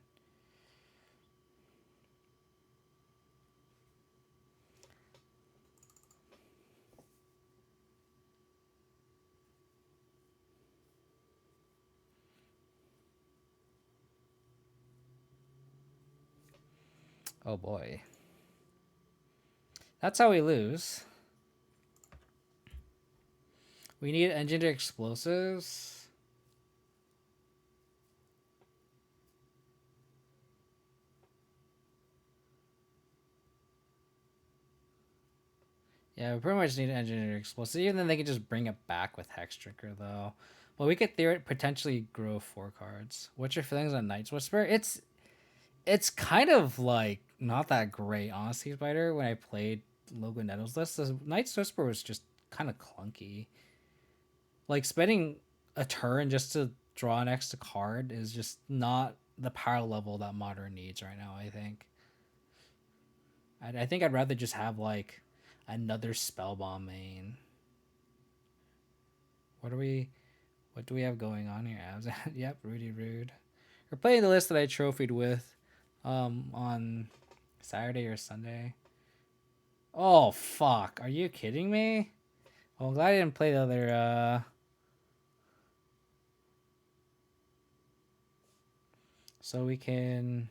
Oh boy. That's how we lose. We need engineered explosives. Yeah, we pretty much need engineered explosives. Even then, they can just bring it back with Hex Drinker, though. Well, we could potentially grow 4 cards. What's your feelings on Night's Whisper? It's kind of like not that great, honestly, Spider. When I played Logan Nettles list, the Night's Whisper was just kind of clunky. Like spending a turn just to draw an extra card is just not the power level that Modern needs right now. I think. I think I'd rather just have like another Spellbomb main. What do we have going on here, Abs? Yep, Rudy Rude. We're playing the list that I trophied with on Saturday or Sunday. Oh fuck, are you kidding me? Well, I'm glad I didn't play the other so we can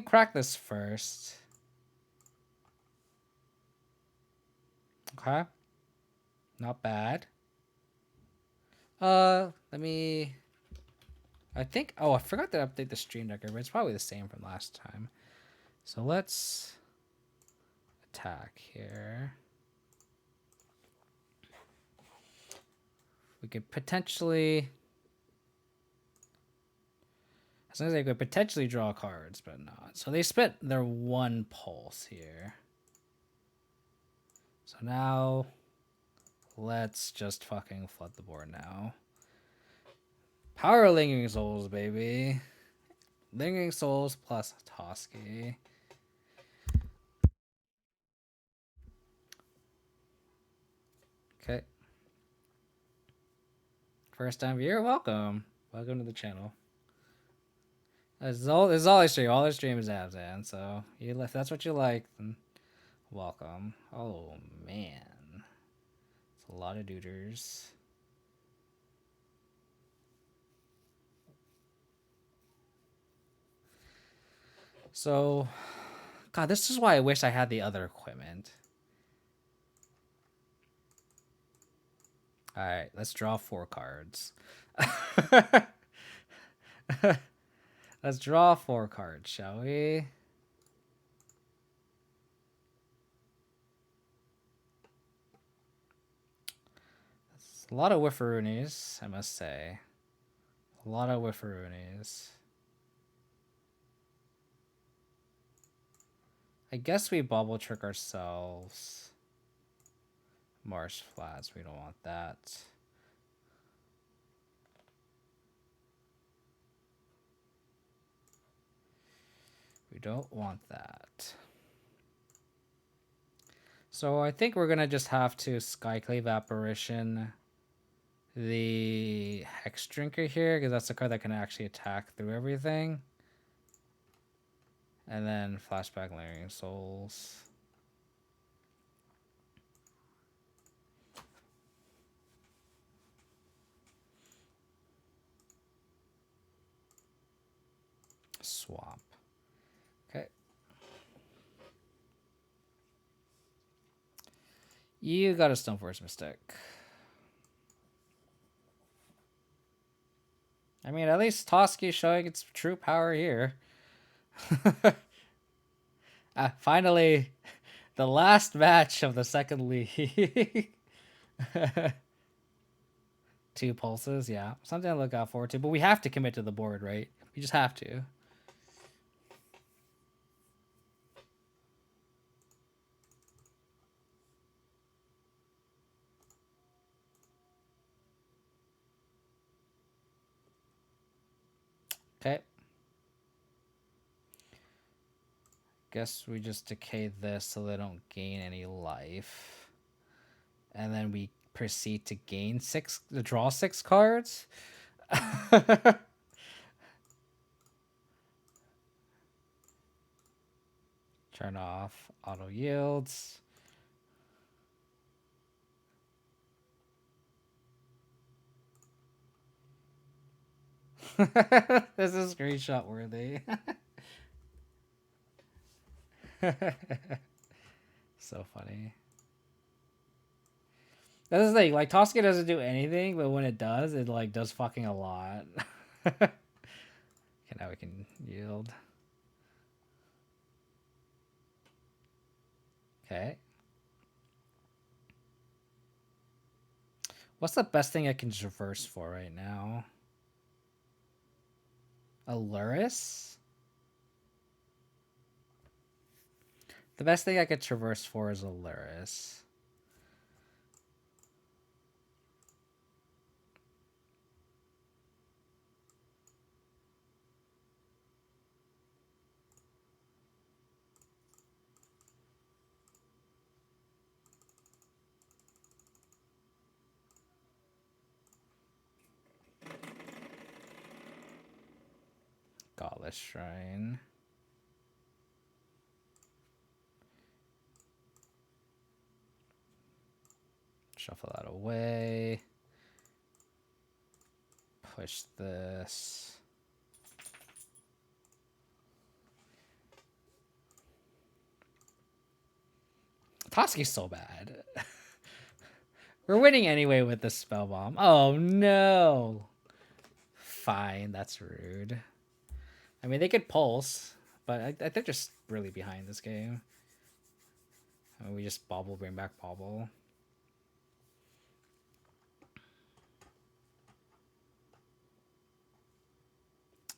crack this first. Okay. Not bad. Let me I think I forgot to update the stream decker, but it's probably the same from last time. So let's attack here. We could potentially as long as they could potentially draw cards, but not. So they spent their 1 pulse here. So now let's just fucking flood the board now. Power Lingering Souls, baby. Lingering Souls plus Toski. Okay. First time viewer, welcome. Welcome to the channel. This is all I stream. All I stream is Abzan, so if that's what you like, then welcome. Oh man. It's a lot of duders. So, God, this is why I wish I had the other equipment. All right, let's draw 4 cards. Let's draw 4 cards, shall we? It's a lot of Whifferoonies, I must say. A lot of Whifferoonies. I guess we bubble trick ourselves. Marsh Flats, we don't want that. We don't want that. So I think we're going to just have to Skyclave Apparition the Hex Drinker here, because that's the card that can actually attack through everything. And then Flashback Lingering Souls. Swap. Okay. You got a Stoneforge Mystic. I mean, at least Toski's showing its true power here. Finally, the last match of the second league. 2 pulses, yeah. Something to look out forward to. But we have to commit to the board, right? We just have to. Okay. Guess we just decay this so they don't gain any life. And then we proceed to gain 6, to draw 6 cards. Turn off auto yields. This is screenshot worthy. So funny. That's the thing, like Tosca doesn't do anything, but when it does, it like does fucking a lot. Okay, now we can yield. Okay. What's the best thing I can traverse for right now? A Lurrus? The best thing I could traverse for is a Lurrus. Godless Shrine. Shuffle that away. Push this. Toski's so bad. We're winning anyway with the spell bomb. Oh no. Fine, that's rude. I mean, they could pulse, but they're just really behind this game. I mean, we just bobble, bring back bobble.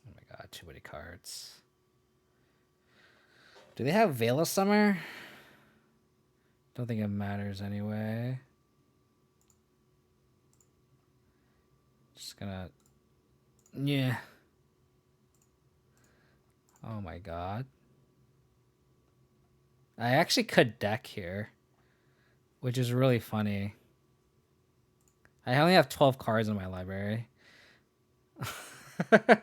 Oh my god, too many cards. Do they have Veil of Summer? Don't think it matters anyway. Just gonna... Yeah. Oh my god. I actually could deck here, which is really funny. I only have 12 cards in my library. I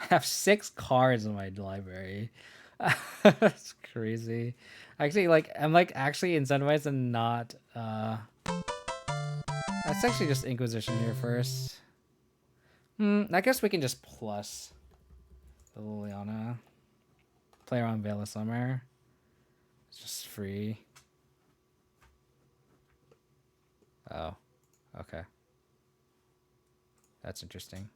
have 6 cards in my library. That's crazy. Actually, I'm actually incentivized to not let's actually just Inquisition here first. I guess we can just plus the Liliana. Play around Veil of Summer. It's just free. Oh, okay. That's interesting.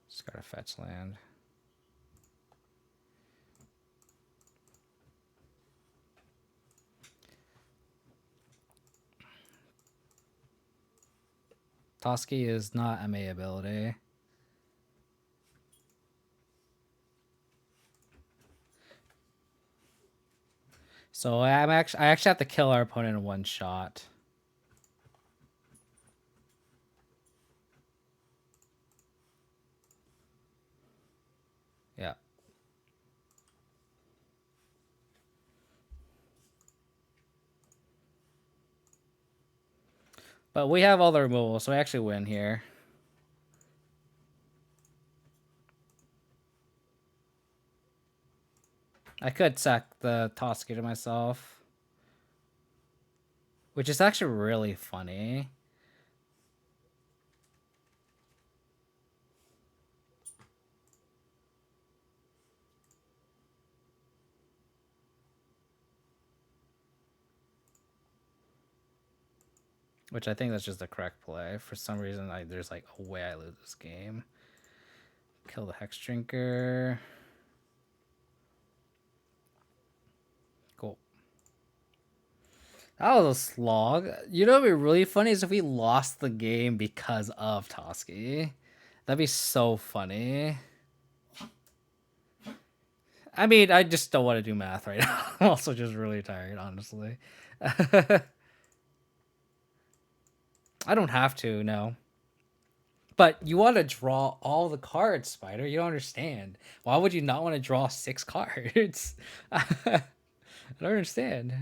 Just gotta fetch land. Toski is not MA ability. So I actually have to kill our opponent in one shot. Yeah. But we have all the removal, so we actually win here. I could sack the Toski to myself, which is actually really funny. Which I think that's just the correct play. For some reason, there's like a way I lose this game. Kill the Hex Drinker. Cool. That was a slog. You know what would be really funny is if we lost the game because of Toski. That'd be so funny. I mean, I just don't want to do math right now. I'm also just really tired, honestly. I don't have to, no. But you want to draw all the cards, Spider. You don't understand. Why would you not want to draw 6 cards? I don't understand.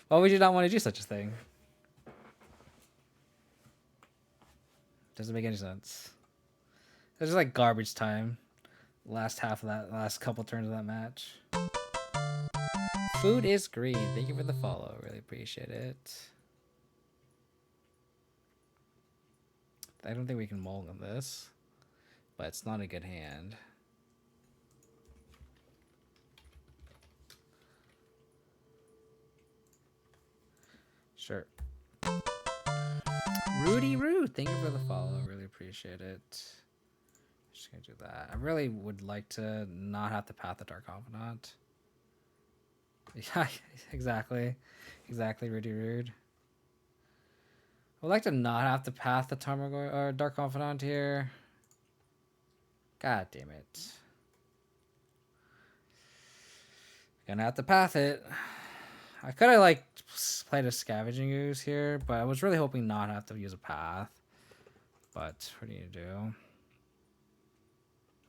Why would you not want to do such a thing? Doesn't make any sense. It's just like garbage time. Last half of that, last couple turns of that match. Food is green. Thank you for the follow. Really appreciate it. I don't think we can mold on this, but it's not a good hand. Sure. Rudy Rude, thank you for the follow. Really appreciate it. Just gonna do that. I really would like to not have to path the Dark Confidant. Yeah, exactly. Exactly, Rudy Rude. I would like to not have to path the Tarmogoyf or Dark Confidant here. God damn it. Gonna have to path it. I could have like played a Scavenging Ooze here, but I was really hoping not have to use a path. But what do you do?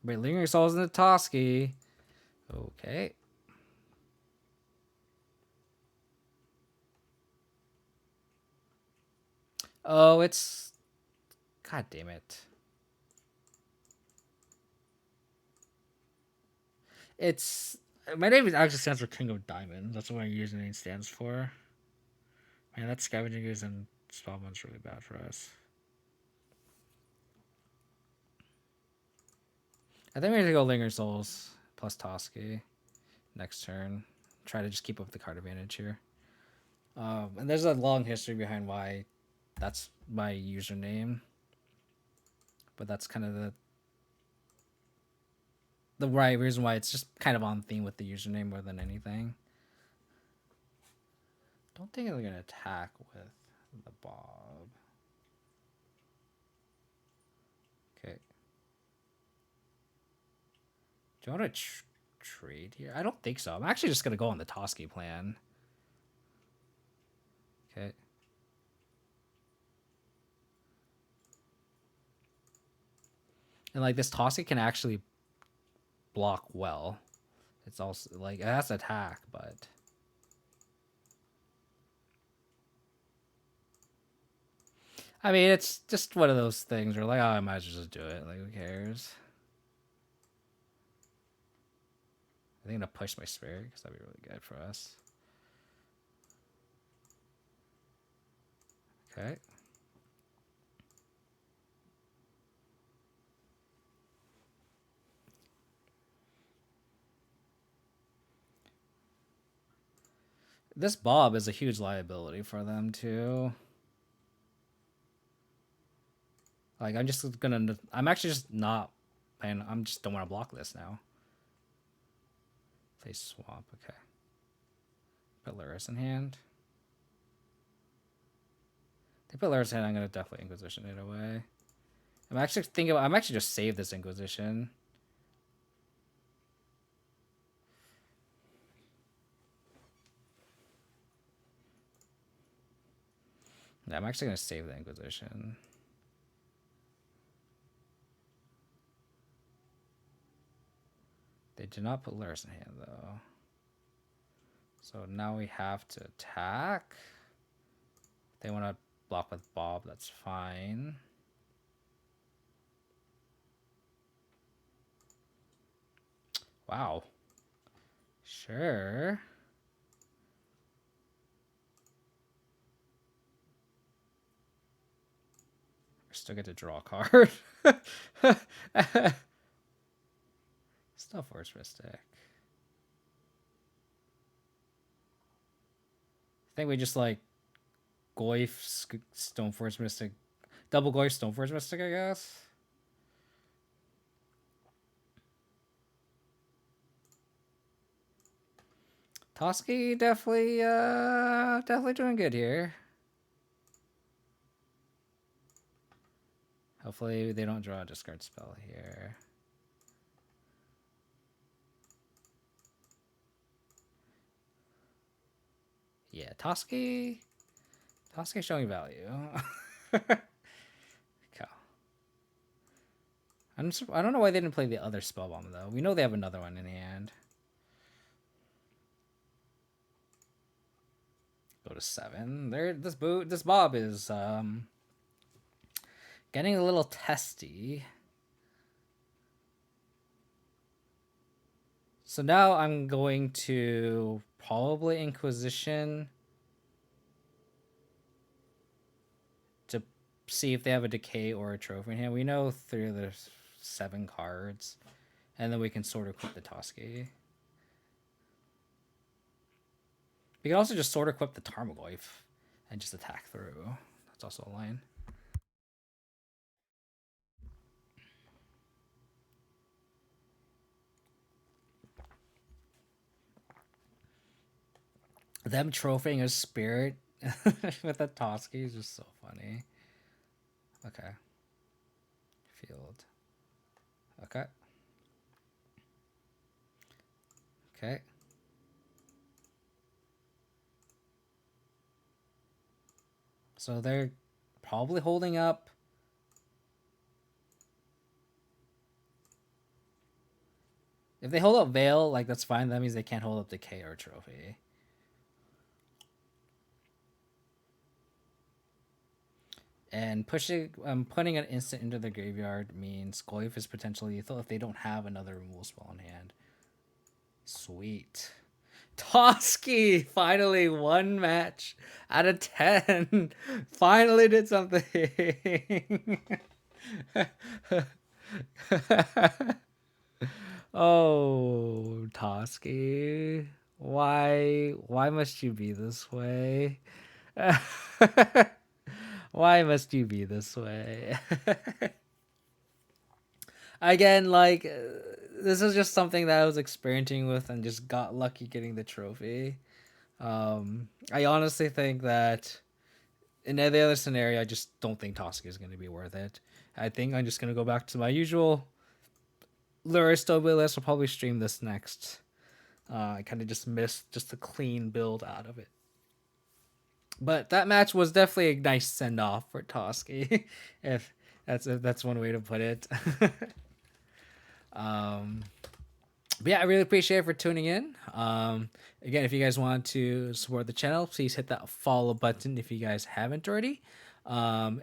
Wait, Lingering Souls in the Toski. Okay. Oh, it's... God damn it. It's... My name actually stands for King of Diamonds. That's what my username stands for. Man, that Scavenging Ooze and Spellbound's really bad for us. I think we're going to go Lingering Souls plus Toski next turn. Try to just keep up the card advantage here. And there's a long history behind why that's my username. But that's kind of the right reason why it's just kind of on theme with the username more than anything. Don't think they're going to attack with the Bob. Okay. Do you want to trade here? I don't think so. I'm actually just going to go on the Toski plan. Okay. And like this Toski can actually block well. It's also like it has to attack, but I mean it's just one of those things where like, oh, I might as well just do it. Like, who cares? I think I'm gonna push my spirit because that'd be really good for us. Okay. This Bob is a huge liability for them too. Like I'm actually just not playing. I'm just don't want to block this now. Face swap, okay. Put Lurrus in hand. They put Lurrus in hand, I'm gonna definitely Inquisition it away. I'm actually just save this Inquisition. Yeah, I'm actually gonna save the Inquisition. They did not put Lurrus in hand though. So now we have to attack. If they want to block with Bob, that's fine. Wow. Sure. I still get to draw a card. Still Force Mystic. I think we just like Goyf, Stoneforge Mystic, double Goyf, Stoneforge Mystic, I guess. Toski definitely doing good here. Hopefully they don't draw a discard spell here. Yeah, Toski showing value. Okay. I don't know why they didn't play the other spell bomb though. We know they have another one in hand. Go to 7. There, this Bob is getting a little testy. So now I'm going to probably Inquisition to see if they have a decay or a trophy in hand. We know 3 of the 7 cards, and then we can sort of equip the Toski. We can also just sort of equip the Tarmogoyf and just attack through. That's also a line. Them trophying a spirit with a Toski is just so funny. Okay. Field. Okay. Okay. So they're probably holding up. If they hold up Veil, like that's fine. That means they can't hold up Decay or Trophy. And putting an instant into the graveyard means Goyf is potentially lethal if they don't have another removal spell in hand. Sweet. Toski finally 1 match out of 10. Finally did something. Oh, Toski. Why must you be this way? Why must you be this way? Again, like this is just something that I was experimenting with and just got lucky getting the trophy. I honestly think that in any other scenario, I just don't think Toski is going to be worth it. I think I'm just going to go back to my usual Lurrus Stoneblade list. I'll probably stream this next. I kind of just missed just a clean build out of it. But that match was definitely a nice send off for Toski, if that's one way to put it. But yeah, I really appreciate it for tuning in. Again, if you guys want to support the channel, please hit that follow button if you guys haven't already.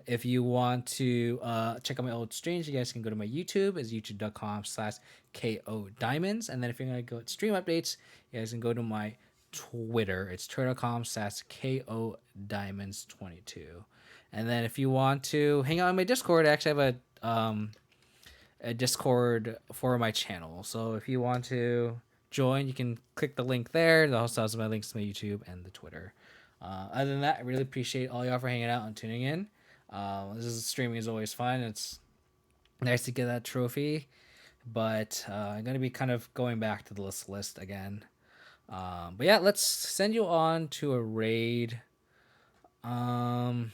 If you want to check out my old streams, you guys can go to my YouTube. It's youtube.com/KO Diamonds. And then if you're going to go to stream updates, you guys can go to my Twitter. It's twitter.com/KO Diamonds 22. And then if you want to hang out on my Discord, I actually have a Discord for my channel. So if you want to join, you can click the link there. It also has my links to my YouTube and the Twitter. Other than that, I really appreciate all y'all for hanging out and tuning in. Streaming is always fun. It's nice to get that trophy, but I'm gonna be kind of going back to the list again. But yeah, let's send you on to a raid. One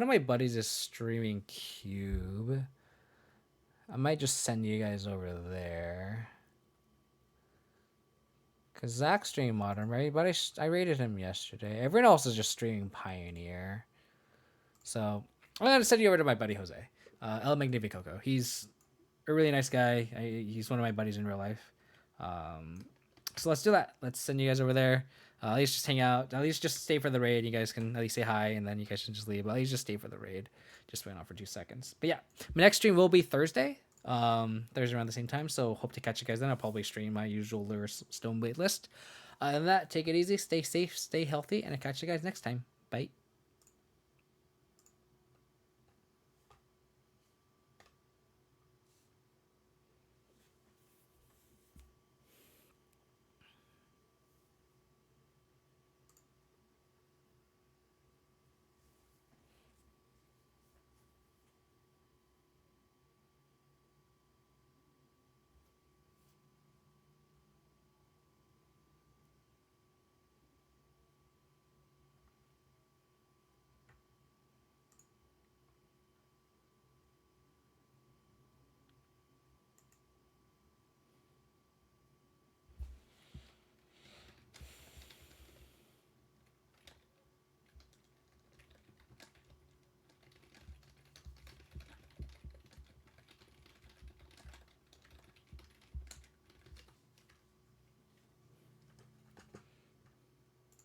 of my buddies is streaming Cube. I might just send you guys over there. Because Zach streamed Modern, right? But I rated him yesterday. Everyone else is just streaming Pioneer. So I'm going to send you over to my buddy Jose. El Magnificoco. He's a really nice guy. He's one of my buddies in real life. So let's do that. Let's send you guys over there. At least just hang out. At least just stay for the raid. You guys can at least say hi, and then you guys can just leave. But at least just stay for the raid. Just wait on for 2 seconds. But yeah, my next stream will be Thursday. Thursday around the same time. So hope to catch you guys then. I'll probably stream my usual Lurrus Stoneblade list. Other than that, take it easy, stay safe, stay healthy, and I'll catch you guys next time. Bye.